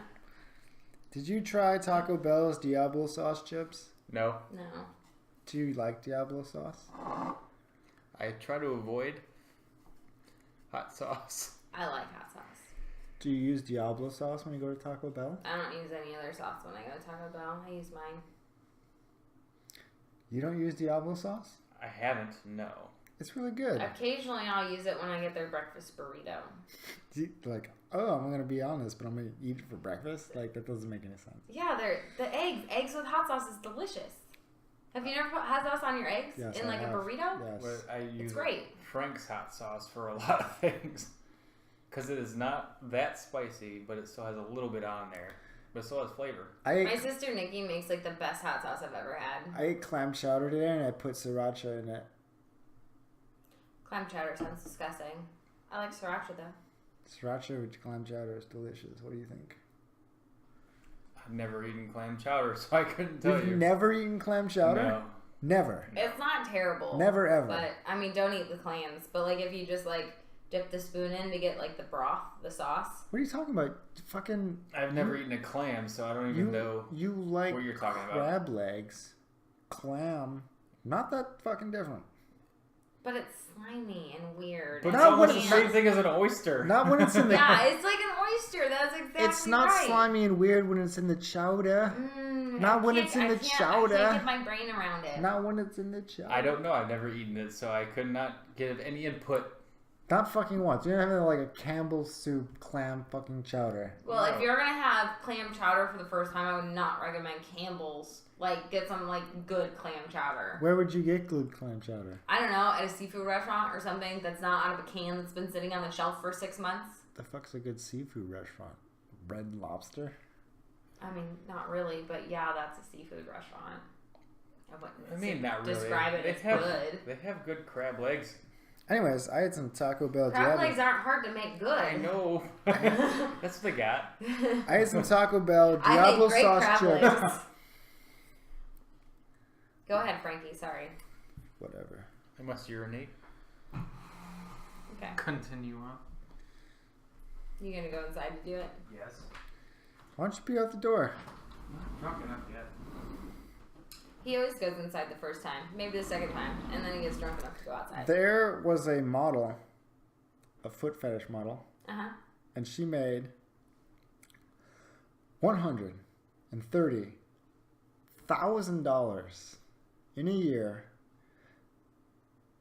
did you try Taco Bell's Diablo sauce chips? No. No. Do you like Diablo sauce? I try to avoid hot sauce. I like hot sauce. Do you use Diablo sauce when you go to Taco Bell? I don't use any other sauce when I go to Taco Bell. I use mine. You don't use Diablo sauce? I haven't, no. It's really good. Occasionally I'll use it when I get their breakfast burrito. Like, oh, I'm going to be honest, but I'm going to eat it for breakfast? Like, that doesn't make any sense. Yeah, the eggs with hot sauce is delicious. Have you never put hot sauce on your eggs? Yes, in like a burrito? Yes. Well, I use it's great. Frank's hot sauce for a lot of things. Because it is not that spicy, but it still has a little bit on there. But it still has flavor. My sister Nikki makes like the best hot sauce I've ever had. I ate clam chowder today and I put sriracha in it. Clam chowder sounds disgusting. I like sriracha though. Sriracha with clam chowder is delicious. What do you think? I've never eaten clam chowder, so I couldn't tell you. You've never eaten clam chowder? No. Never. It's not terrible. Never ever. But I mean, don't eat the clams. But like, if you just like dip the spoon in to get like the broth, the sauce. What are you talking about? Fucking. I've never eaten a clam, so I don't even know you like what you're talking about. Crab legs, clam, not that fucking different. But it's slimy and weird. But and it's almost the it's same thing as an oyster. Not when it's in the. Yeah, it's like an oyster. That's exactly right. It's not slimy and weird when it's in the chowder. Not when it's in the chowder. I can't get my brain around it. Not when it's in the chowder. I don't know. I've never eaten it, so I could not give any input. Not fucking once. You don't have like a Campbell's soup clam fucking chowder. Well, if you're gonna have clam chowder for the first time, I would not recommend Campbell's. Like, get some like good clam chowder. Where would you get good clam chowder? I don't know, at a seafood restaurant or something that's not out of a can that's been sitting on the shelf for 6 months. The fuck's a good seafood restaurant? Red Lobster? I mean, not really, but yeah, that's a seafood restaurant. I mean, not really. Describe it as good. They have good crab legs. Anyways, I had some Taco Bell. Crab legs aren't hard to make good. I know. That's what they got. I had some Taco Bell Diablo sauce chips. Go ahead, Frankie. Sorry. Whatever. I must urinate. Okay. Continue on. You gonna go inside to do it? Yes. Why don't you be out the door? I'm not drunk enough yet. He always goes inside the first time, maybe the second time, and then he gets drunk enough to go outside. There was a model, a foot fetish model, and she made $130,000 in a year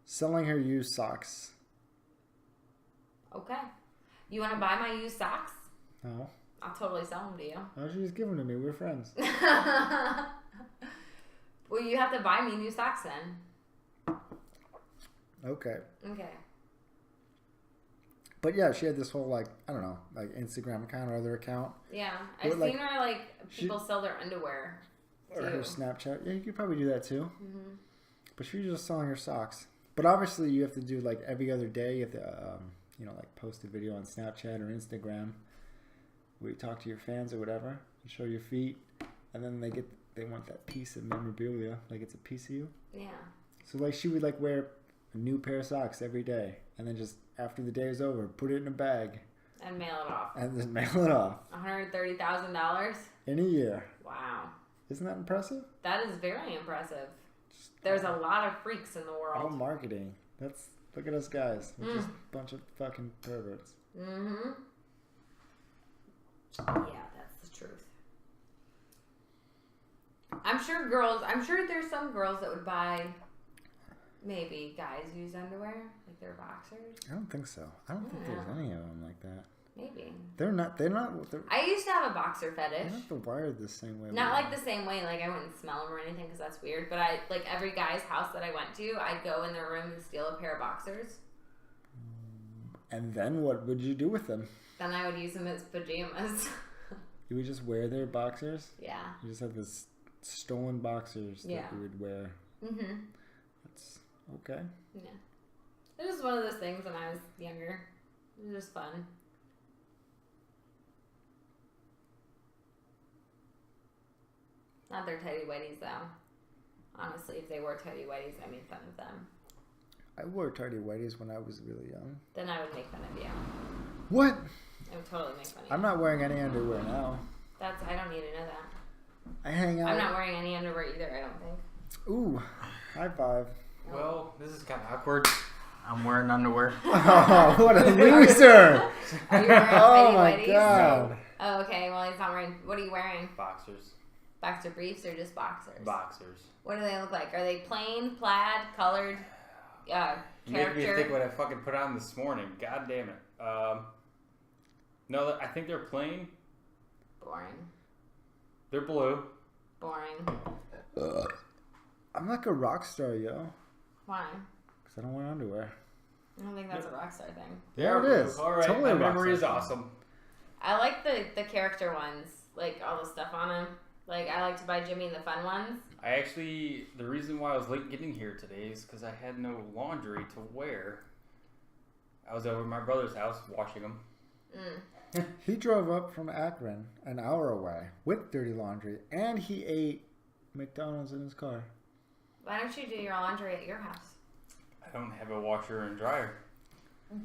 selling her used socks. Okay. You want to buy my used socks? No. I'll totally sell them to you. No, she just gave them to me. We're friends. Well, you have to buy me new socks then. Okay. Okay. But yeah, she had this whole Instagram account or other account. Yeah, I've seen her people sell their underwear. Or her Snapchat. Yeah, you could probably do that too. Mm-hmm. But she was just selling her socks. But obviously, you have to do every other day. You have to, post a video on Snapchat or Instagram where you talk to your fans or whatever. You show your feet, and then they want that piece of memorabilia, like it's a piece of you. Yeah. So she would wear a new pair of socks every day, and then just after the day is over, put it in a bag and mail it off. And then mail it off. $130,000 in a year. Wow. Isn't that impressive? That is very impressive. There's a lot of freaks in the world. All marketing. Look at us guys. We're just a bunch of fucking perverts. Mm-hmm. Yeah, that's the truth. I'm sure there's some girls that would buy maybe guys use underwear, like their boxers. I don't think so. I don't think there's any of them like that. Maybe. They're not. I used to have a boxer fetish. They're not wired the same way. Not the same way. I wouldn't smell them or anything because that's weird. But every guy's house that I went to, I'd go in their room and steal a pair of boxers. And then what would you do with them? Then I would use them as pajamas. You would just wear their boxers? Yeah. You just have this stolen boxers that you would wear. Mm-hmm. That's okay. Yeah. It was one of those things when I was younger. It was just fun. Not their tighty whities though. Honestly, if they wore tighty whities, I made fun of them. I wore tighty whities when I was really young. Then I would make fun of you. What? I would totally make fun of you. I'm not wearing any underwear now. I don't need to know that. I hang out. I'm not wearing any underwear either, I don't think. Ooh, high five. Well, this is kind of awkward. I'm wearing underwear. Oh, what a loser! Are you wearing tighty my whities? God. Oh, okay. Well, he's not wearing. What are you wearing? Boxers. Boxer briefs or just boxers? Boxers. What do they look like? Are they plain, plaid, colored? Character. You made me think what I fucking put on this morning. God damn it. No, I think they're plain. Boring. They're blue. Boring. I'm like a rock star, yo. Why? Because I don't wear underwear. I don't think that's a rock star thing. Yeah, it is. All right, totally my memory is awesome. I like the character ones, like all the stuff on them. Like I like to buy Jimmy the fun ones. The reason why I was late getting here today is because I had no laundry to wear. I was over at my brother's house washing them. He drove up from Akron an hour away with dirty laundry, and he ate McDonald's in his car. Why don't you do your laundry at your house? I don't have a washer and dryer.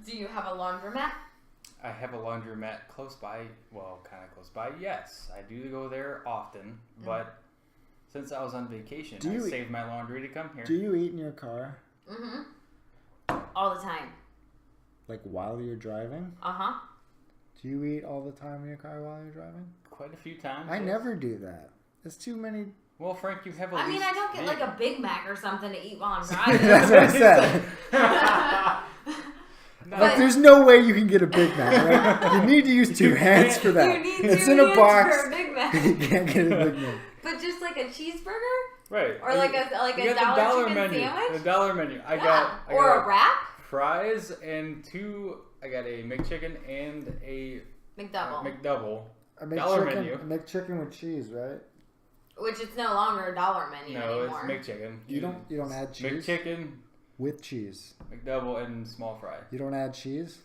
Do you have a laundromat? I have a laundromat close by. Well, kind of close by. Yes, I do go there often, but since I was on vacation, I saved my laundry to come here. Do you eat in your car? Mm-hmm. All the time. Like while you're driving? Uh-huh. Do you eat all the time in your car while you're driving? Quite a few times. I never do that. There's too many. Well, Frank, you have a I mean, I don't get like a Big Mac or something to eat while I'm That's driving. what I said. But there's no way you can get a Big Mac, right? You need to use two hands for that. You need it's two in a hands box. for a Big Mac. You can't get a Big Mac. But just like a cheeseburger? Right. Or like a dollar chicken menu. sandwich? The dollar menu. I Yeah. got Or a wrap? Fries and I got a McChicken and a McDouble. McDouble. A Dollar menu. McChicken with cheese, right? Which it's no longer a dollar menu anymore. No, it's McChicken. You don't add cheese? McChicken with cheese. McDouble and small fry. You don't add cheese?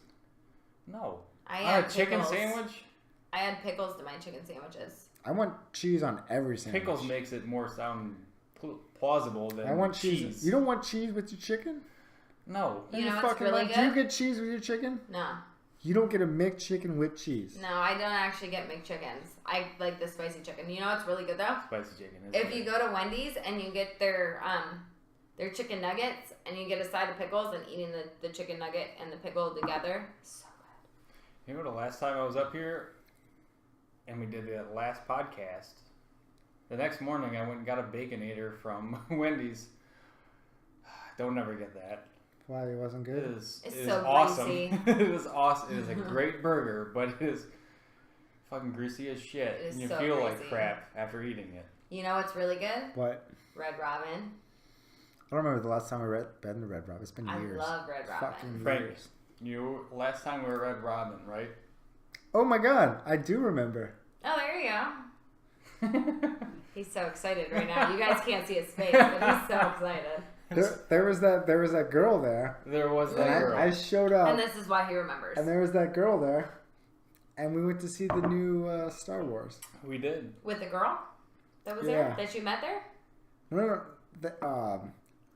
No. I On add a chicken pickles. sandwich? I add pickles to my chicken sandwiches. I want cheese on every sandwich. Pickles makes it more sound plausible than I want cheese. You don't want cheese with your chicken? No. You know what's really good? Do you get cheese with your chicken? No. You don't get a McChicken with cheese. No, I don't actually get McChickens. I like the spicy chicken. You know what's really good though? Spicy chicken. If you go to Wendy's and you get their chicken nuggets and you get a side of pickles and eating the chicken nugget and the pickle together, so good. You know the last time I was up here and we did that last podcast, the next morning I went and got a Baconator from Wendy's. Don't ever get that. Why, it wasn't good? It is so awesome. greasy. It is awesome. It is a great burger, but it is fucking greasy as shit. It is And you so feel greasy. like crap after eating it. You know what's really good? What? Red Robin. I don't remember the last time I been to Red Robin. It's been years. I love Red Robin. Fucking Frank, years. last time we were at Red Robin, right? Oh my god, I do remember. Oh, there you go. He's so excited right now. You guys can't see his face, but he's so excited. There was that girl there. There was that And girl. I showed up. And this is why he remembers. And there was that girl there. And we went to see the new Star Wars. We did. With the girl that was Yeah. there? That you met there? No.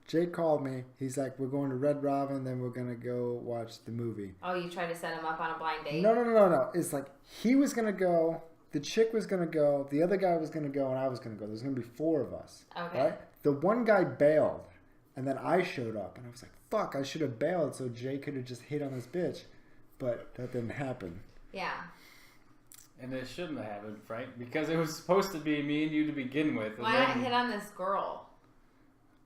Jake called me. He's like, we're going to Red Robin, then we're going to go watch the movie. Oh, you tried to set him up on a blind date? No. It's like, he was going to go, the chick was going to go, the other guy was going to go, and I was going to go. There's going to be 4 of us. Okay. Right? The one guy bailed, and then I showed up, and I was like, fuck, I should have bailed so Jake could have just hit on this bitch. But that didn't happen. Yeah. And it shouldn't have happened, Frank, because it was supposed to be me and you to begin with. Why not hit on this girl?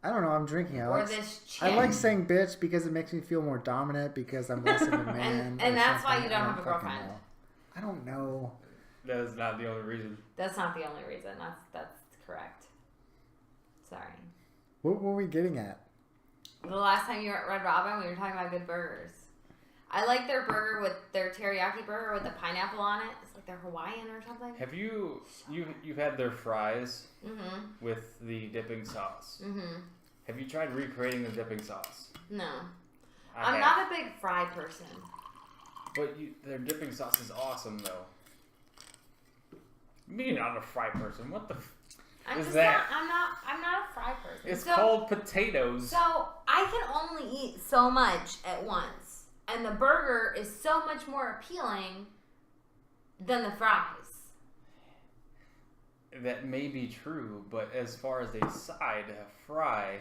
I don't know, I'm drinking. Or this chick? I like saying bitch because it makes me feel more dominant because I'm less of a man. and that's why something. you don't I have a girlfriend. know. I don't know. That is not the only reason. That's not the only reason. That's correct. Sorry. What were we getting at? The last time you were at Red Robin, we were talking about good burgers. I like their burger with their teriyaki burger with the pineapple on it. It's like they're Hawaiian or something. Have you've had their fries Mm-hmm. with the dipping sauce? Mm-hmm. Have you tried recreating the dipping sauce? No. I I'm have. not a big fry person. But their dipping sauce is awesome, though. Me not a fry person. What the? I'm Is just that? not. I'm not a fry person. It's called potatoes. So I can only eat so much at once, and the burger is so much more appealing than the fries. That may be true, but as far as a side, a fry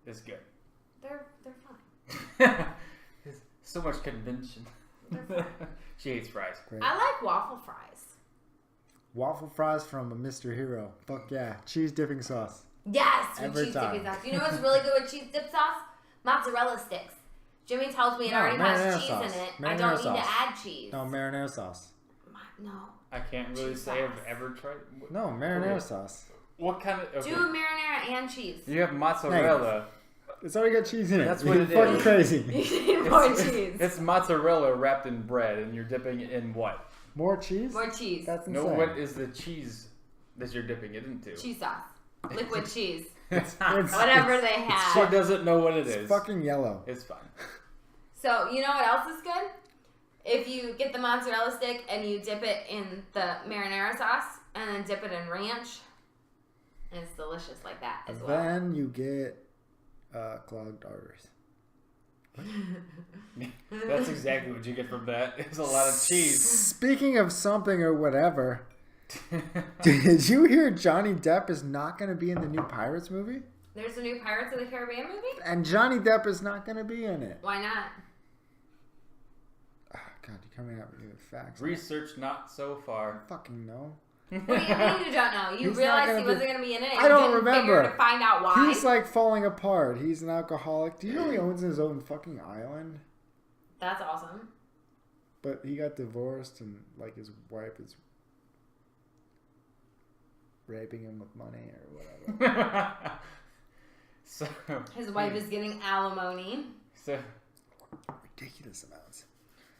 is good. They're fine. So much convention. They're fine. She hates fries. Great. I like waffle fries. Waffle fries from a Mr. Hero. Fuck yeah. Cheese dipping sauce. Yes, with Every cheese time. dipping sauce. You know what's really good with cheese dip sauce? Mozzarella sticks. Jimmy tells me it No, already has marinara cheese sauce. in it. I Marinara don't need sauce. to add cheese. No, marinara sauce. No. I can't really Cheese say sauce. I've ever tried. No, marinara Okay. sauce. What kind of? Okay. Do marinara and cheese. You have mozzarella. It's already got cheese in it. That's You're what it fucking is. crazy. You need more cheese. It's mozzarella wrapped in bread, and you're dipping it in what? More cheese? More cheese. That's insane. No, what is the cheese that you're dipping it into? Cheese sauce. Liquid cheese. It's- Whatever they have. She doesn't know what it is. It's fucking yellow. It's fine. So, you know what else is good? If you get the mozzarella stick and you dip it in the marinara sauce and then dip it in ranch, it's delicious like that as well. Then you get clogged arteries. That's exactly what you get from that. It's a lot of cheese. Speaking of something or whatever, did you hear Johnny Depp is not going to be in the new Pirates movie? There's a new Pirates of the Caribbean movie? And Johnny Depp is not going to be in it. Why not? Oh, God, you're coming out with new facts. Research not so far. Fucking no. What do you mean you don't know? You He's not realized gonna he be- wasn't going to be in it and I don't didn't remember. figure to find out why? He's like falling apart. He's an alcoholic. Do you know he owns his own fucking island? That's awesome. But he got divorced and like his wife is raping him with money or whatever. His wife is getting alimony. So Ridiculous amounts.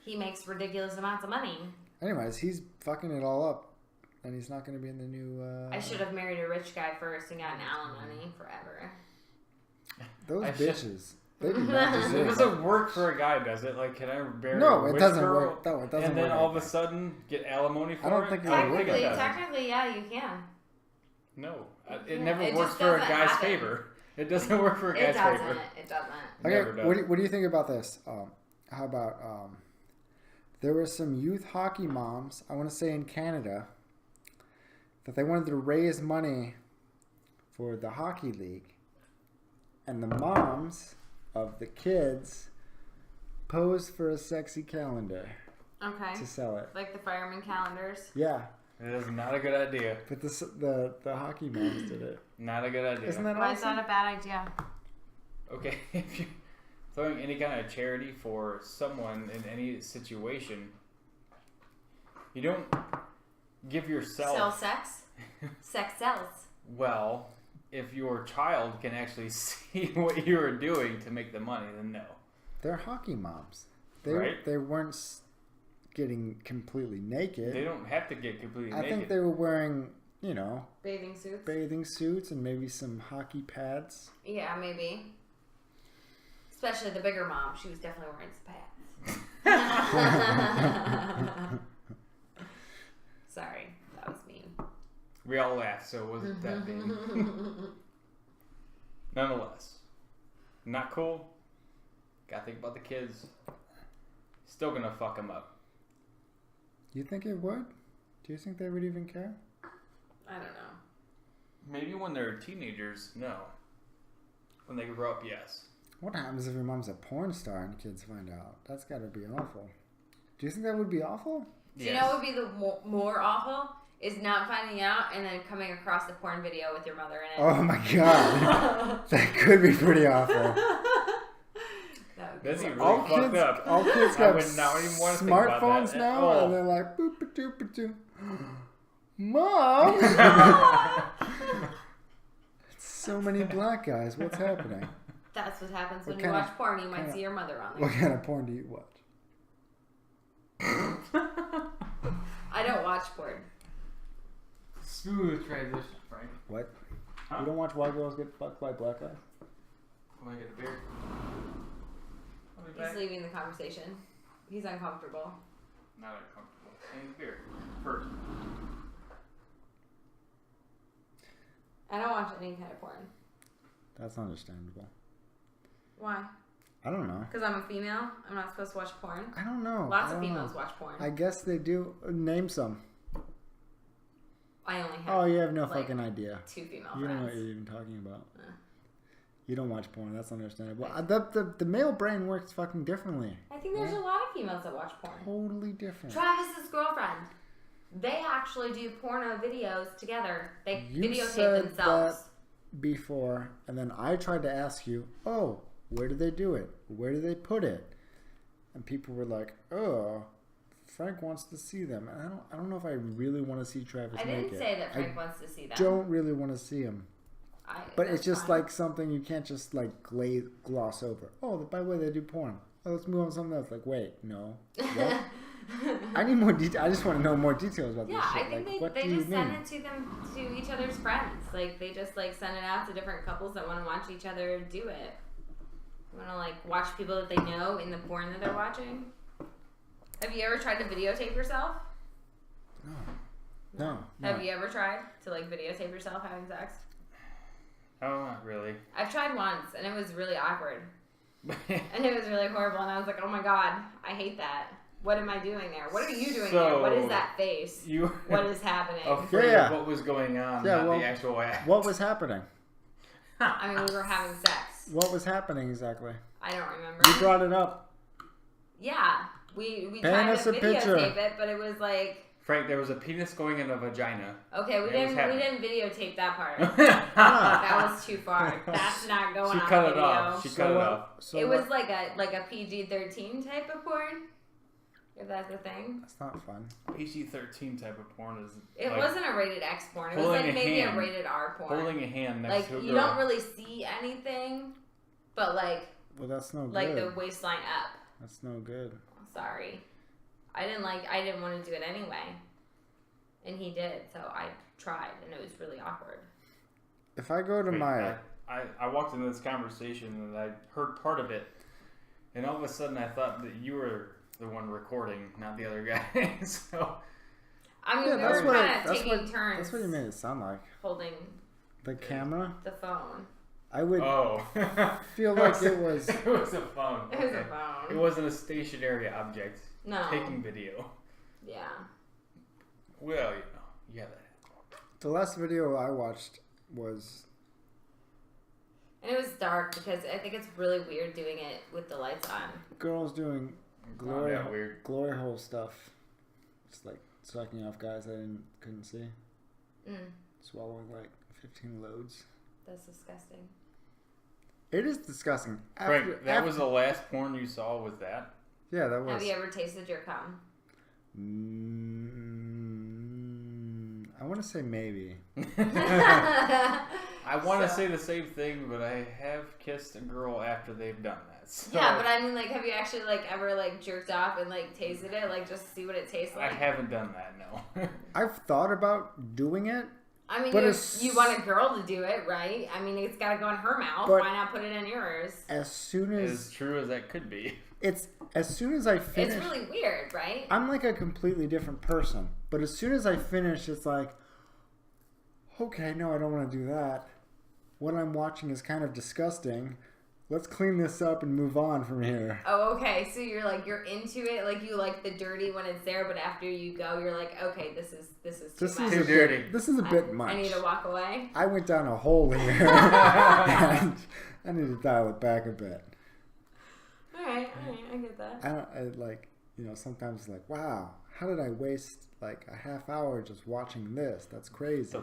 he makes ridiculous amounts of money. Anyways, he's fucking it all up, and he's not going to be in the new... I should have married a rich guy first and gotten alimony forever. Those bitches. They do not deserve it. Doesn't work for a guy, does it? Like, can I marry a rich doesn't girl work. No, it doesn't and then work all of a sudden get alimony for it? I don't think it would work. Technically, yeah, you can. No. It never works for a guy's favor. It doesn't work for a guy's favor. It doesn't. Okay, what do you think about this? How about there were some youth hockey moms, I want to say in Canada, that they wanted to raise money for the hockey league, and the moms of the kids posed for a sexy calendar. Okay. To sell it, like the fireman calendars. Yeah. It is not a good idea. But the hockey moms did it. Not a good idea. Isn't that Why awesome? is that a bad idea? Okay, if you're throwing any kind of charity for someone in any situation, you don't give yourself... Sell sex? Sex sells. Well, if your child can actually see what you are doing to make the money, then no. They're hockey moms. Right? They weren't getting completely naked. They don't have to get completely naked. I think they were wearing, bathing suits and maybe some hockey pads. Yeah, maybe. Especially the bigger mom. She was definitely wearing some pads. Sorry, that was mean. We all laughed, so it wasn't that big. Nonetheless, not cool. Gotta think about the kids. Still gonna fuck them up. You think it would? Do you think they would even care? I don't know. Maybe when they're teenagers, no. When they grow up, yes. What happens if your mom's a porn star and kids find out? That's gotta be awful. Do you think that would be awful? Do you know what would be the more awful? Is not finding out and then coming across a porn video with your mother in it. Oh my god. That could be pretty awful. That's really fucked up. All kids got smartphones now, and they're like, boop a doop a doo. Mom! So many black guys. What's happening? That's what happens when you watch porn. You might see your mother on there. What kind of porn do you watch? I don't watch porn. Smooth transition, Frank. What? Huh? You don't watch white girls get fucked by black guys? Want to get a beer? He's leaving the conversation. He's uncomfortable. Not uncomfortable. I need a beer first. I don't watch any kind of porn. That's understandable. Why? I don't know. Because I'm a female? I'm not supposed to watch porn? I don't know. Lots of females watch porn. I guess they do. Name some. I only have. Oh, you have no fucking idea. 2 female You friends. don't know what you're even talking about. You don't watch porn. That's understandable. The male brain works fucking differently. I think there's a lot of females that watch porn. Totally different. Travis's girlfriend. They actually do porno videos together. They videotape said themselves. That before, and then I tried to ask you, oh, where do they do it? Where do they put it? And people were like, oh, Frank wants to see them. And I don't know if I really want to see Travis naked. I didn't say that Frank wants to see them. I don't really want to see him. But it's just like something you can't just like gloss over. Oh, by the way, they do porn. Oh, let's move on to something else. Like, wait, no. What? I need more detail. I just want to know more details about this shit. Yeah, I think they just send it to them, to each other's friends. Like, they just like send it out to different couples that want to watch each other do it. You want to like watch people that they know in the porn that they're watching. Have you ever tried to videotape yourself? No. Have you ever tried to like videotape yourself having sex? Oh, not really. I've tried once, and it was really awkward. And it was really horrible, and I was like, oh my god, I hate that. What am I doing there? What are you doing there? What is that face? What is happening? Afraid of what was going on, not the actual act. What was happening? I mean, we were having sex. What was happening exactly? I don't remember. You brought it up. Yeah. We tried to videotape it, but it was like... Frank, there was a penis going in a vagina. Okay, we didn't videotape that part. That was too far. That's not going on video. She cut it off. So it was like a PG-13 type of porn. If that's a thing. That's not fun. PG-13 type of porn is... It wasn't a rated X porn. It was like maybe a rated R porn. Holding a hand next to a girl. You don't really see anything, but like... Well, that's no good. Like the waistline up. That's no good. Sorry. I didn't want to do it anyway. And he did, so I tried, and it was really awkward. If I go to my... I walked into this conversation, and I heard part of it, and all of a sudden I thought that you were the one recording, not the other guy. So... I mean, we were kind of taking turns. That's what you made it sound like. Holding... The camera? The phone. I would feel like it was... It was a phone. It was a phone. It wasn't a stationary object. No. Taking video. Yeah. Well, yeah. The last video I watched was... And it was dark because I think it's really weird doing it with the lights on. Girls doing glory hole stuff. It's like sucking off guys I couldn't see. Swallowing like 15 loads. That's disgusting. It is disgusting. Frank, that was the last porn you saw, was that? Yeah, that was. Have you ever tasted your cum? I want to say maybe. I want to say the same thing, but I have kissed a girl after they've done that. So. Yeah, but I mean, like, have you actually, like, ever, like, jerked off and, like, tasted it? Like, just to see what it tastes like? I haven't done that, no. I've thought about doing it. I mean, you want a girl to do it, right? I mean, it's got to go in her mouth. Why not put it in yours? As soon as... As true as that could be. It's... As soon as I finish... It's really weird, right? I'm like a completely different person. But as soon as I finish, it's like... Okay, no, I don't want to do that. What I'm watching is kind of disgusting. Let's clean this up and move on from here. Oh, okay. So you're into it. Like, you like the dirty when it's there, but after you go, you're like, okay, this is too much. Too dirty. This is a bit much. I need to walk away. I went down a hole here. And I need to dial it back a bit. All right, I get that. Sometimes it's like, wow, how did I waste like a half hour just watching this? That's crazy.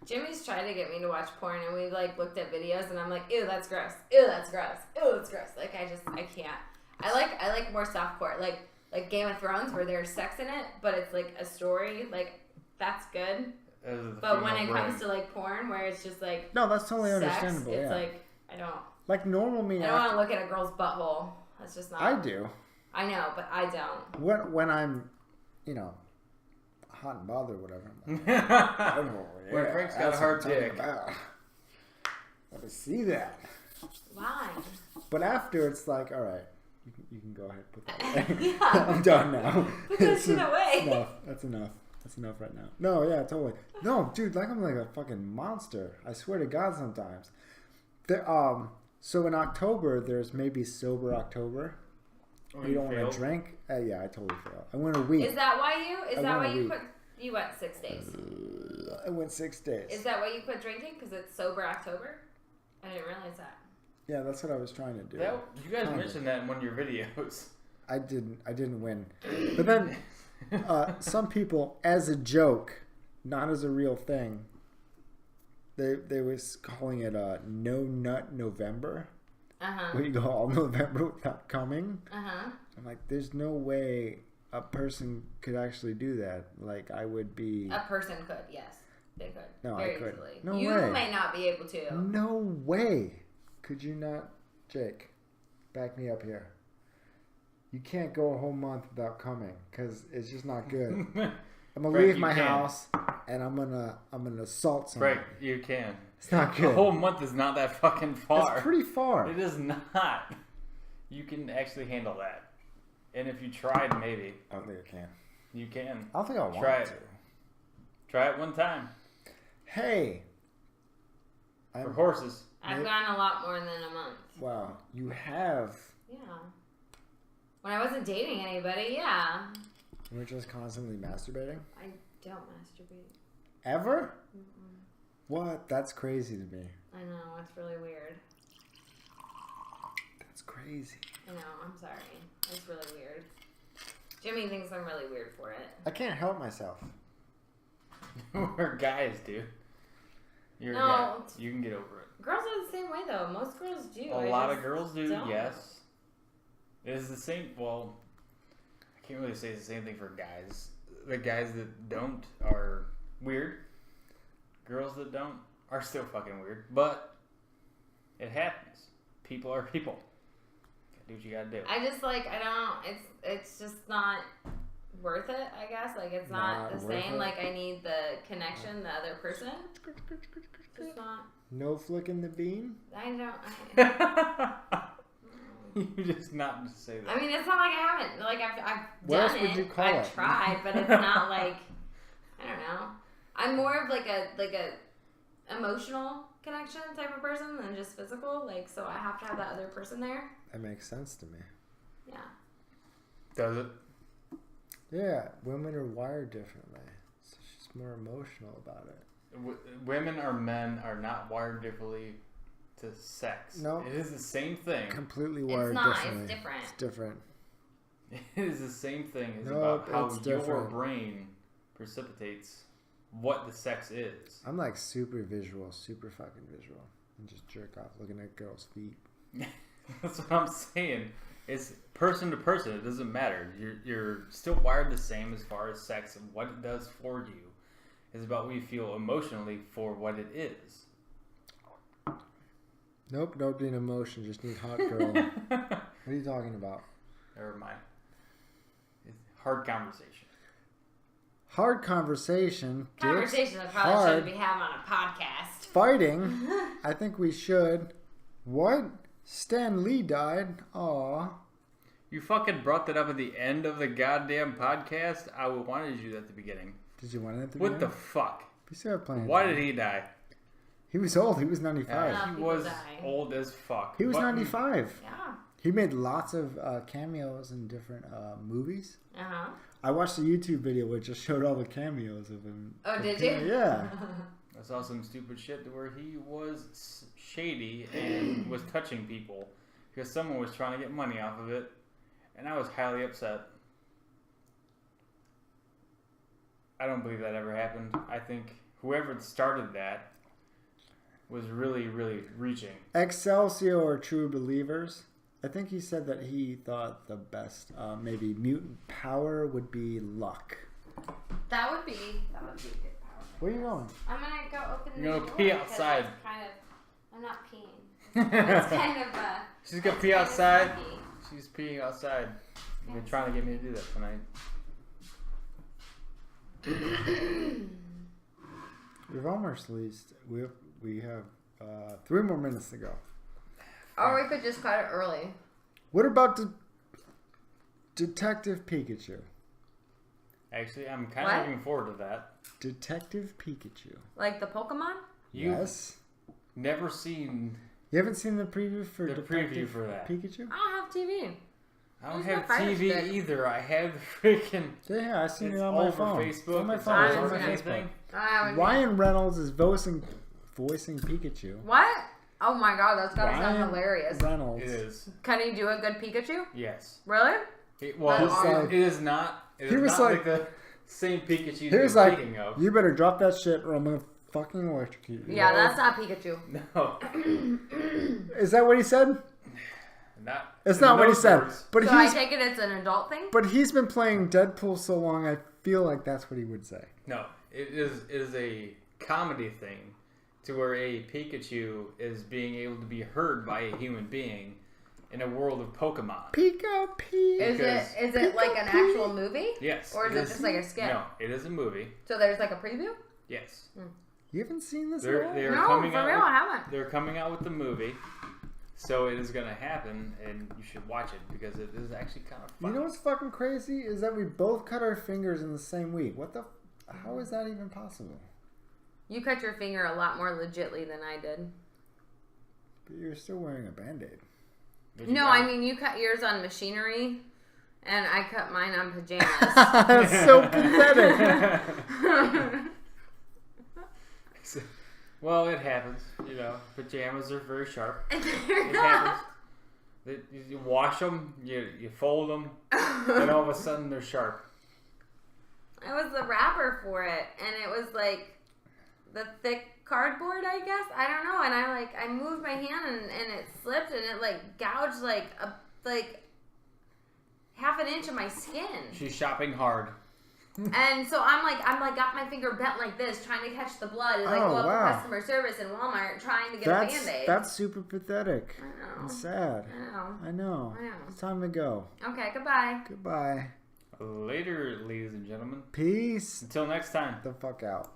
Jimmy's tried to get me to watch porn, and we like looked at videos, and I'm like, ew, that's gross. Ew, that's gross. Ew, that's gross. Like, I can't. I like more softcore, like Game of Thrones, where there's sex in it, but it's like a story. Like, that's good. But when it comes to like porn, where it's just like no, that's totally sex, understandable. It's like I don't like normal me. I don't want to look at a girl's butthole. That's just not. I do. I know, but I don't. When I'm, hot and bothered or whatever. Like, I don't know. Yeah, when Frank's got a hard dick. Let me see that. Why? But after it's like, all right, you can go ahead and put that away. Yeah. I'm done now. Put that shit away. Enough. That's enough. That's enough right now. No, yeah, totally. No, dude, like I'm like a fucking monster. I swear to God sometimes. So in October, there's maybe Sober October. You don't want to drink? Yeah, I totally failed. I went a week. Is that why you quit? You went 6 days. I went 6 days. Is that why you quit drinking? Because it's Sober October? I didn't realize that. Yeah, that's what I was trying to do. You guys mentioned that in one of your videos. I didn't win. But then some people, as a joke, not as a real thing, they was calling it No Nut November. Where you go all November without coming. I'm like, there's no way a person could actually do that. Like, I would be... A person could, yes. They could. No, very I couldn't. easily. No you way. may not be able to. No way. Could you not? Jake, back me up here. You can't go a whole month without coming because it's just not good. I'm gonna leave my house and I'm gonna assault someone. Right, you can. It's not good. A whole month is not that fucking far. It's pretty far. It is not. You can actually handle that. And if you tried, maybe. I don't think I can. You can. I don't think I want to. Try it one time. Hey. For horses. I've gone a lot more than a month. Wow. You have. Yeah. When I wasn't dating anybody, yeah. You were just constantly masturbating? I don't masturbate. Ever? Mm-mm. What? That's crazy to me. I know. It's really weird. That's crazy. I know. I'm sorry. It's really weird. Jimmy thinks I'm really weird for it. I can't help myself. We're guys, dude. You're a guy. You can get over it. Girls are the same way, though. Most girls do. A lot of girls do, yes. It is the same. Well, I can't really say it's the same thing for guys. The guys that don't are weird. Girls that don't are still fucking weird. But it happens. People are people. Do what you gotta do. I just like, I don't, it's just not worth it, I guess. Like, it's not the same. Like, I need the connection, the other person. It's not. No flicking the bean? I don't. You just not to say that. I mean, it's not like I haven't. Like, I've What done else it. would you call I've it? tried, but it's not like, I don't know. I'm more of like a emotional connection type of person than just physical. Like, so I have to have that other person there. That makes sense to me. Yeah. Does it? Yeah, women are wired differently. So she's more emotional about it. Women or men are not wired differently to sex. No. It is the same thing. Completely wired It's not. differently. It's different. It's different. It is the same thing. It's Nope, about how it's your different. brain precipitates what the sex is. I'm like super visual, super fucking visual. And just jerk off looking at girls' feet. That's what I'm saying. It's person to person. It doesn't matter. You're still wired the same as far as sex and what it does for you. It's about what you feel emotionally for what it is. Nope, don't need emotion. Just need hot girl. What are you talking about? Never mind. It's hard conversation. Hard conversation. Conversation I probably shouldn't be having on a podcast. Fighting. I think we should. What? Stan Lee died. Aw. You fucking brought that up at the end of the goddamn podcast. I wanted you at the beginning. Did you want it at the What beginning? the fuck? We still have plenty of Why time. did he die? He was old. He was 95. Yeah. He people was die. old as fuck. He was But- 95. Yeah. He made lots of cameos in different movies. Uh-huh. I watched a YouTube video where it just showed all the cameos of him. Oh, did you? Yeah. I saw some stupid shit where he was shady and was touching people because someone was trying to get money off of it, and I was highly upset. I don't believe that ever happened. I think whoever started that was really, really reaching. Excelsior or True Believers. I think he said that he thought the best maybe mutant power would be luck. That would be a good power. Where are you going? I'm gonna go open the You're door gonna pee because outside. it's kind of, I'm not peeing. It's kind of She's gonna it's pee kind of outside. stinky. She's peeing outside. You've been Yeah, trying to get me to do that tonight. We've almost least. We have 3 more minutes to go. Or we could just cut it early. What about Detective Pikachu? Actually, I'm kind What? of looking forward to that. Detective Pikachu. Like the Pokemon? You've Yes. never seen You haven't seen the preview for the Detective preview for that. Pikachu? I don't have TV. I don't Where's have my Fire TV Stick? either. I have the freaking. Yeah, I seen It's it on all my over phone. Facebook. It's on my It's phone. all It's on over my everything. Facebook. I haven't Ryan Reynolds is voicing Pikachu. What? Oh my god, that's gotta sound Ryan hilarious. Reynolds. It is. Can he do a good Pikachu? Yes. Really? Well, He's like- it is not. It He is was not like- the same Pikachu He that was you're like, thinking of. you better drop that shit or I'm gonna fucking electrocute you. Yeah, that's not Pikachu. No, Is that what he said? not. It's in not what he those said. words. But So I he's take it it's an adult thing? but he's been playing Deadpool so long. I feel like that's what he would say. No, it is a comedy thing, to where a Pikachu is being able to be heard by a human being in a world of Pokemon. Pika Pika. Is it like an actual movie? Yes. Or is it just like a skit? No, it is a movie. So there's like a preview? Yes. You haven't seen this They're at all? they're No, coming for out. real, with- I haven't. They're coming out with the movie, so it is gonna happen, and you should watch it because it is actually kind of fun. You know what's fucking crazy is that we both cut our fingers in the same week. What the? How is that even possible? You cut your finger a lot more legitly than I did. But you're still wearing a Band-Aid. But you No, got- I mean you cut yours on machinery, and I cut mine on pajamas. That's so pathetic. Well, it happens. You know, pajamas are very sharp. There It you go. happens. You wash them, you fold them, and all of a sudden they're sharp. It was the wrapper for it, and it was like the thick cardboard, I guess. I don't know. And I moved my hand and it slipped and it like gouged like half an inch of my skin. She's shopping hard. And so I'm like got my finger bent like this, trying to catch the blood, and like go up to customer service in Walmart trying to get a Band-Aid. That's super pathetic. I know. It's sad. I know. It's time to go. Okay, goodbye. Goodbye. Later, ladies and gentlemen. Peace. Until next time. The fuck out.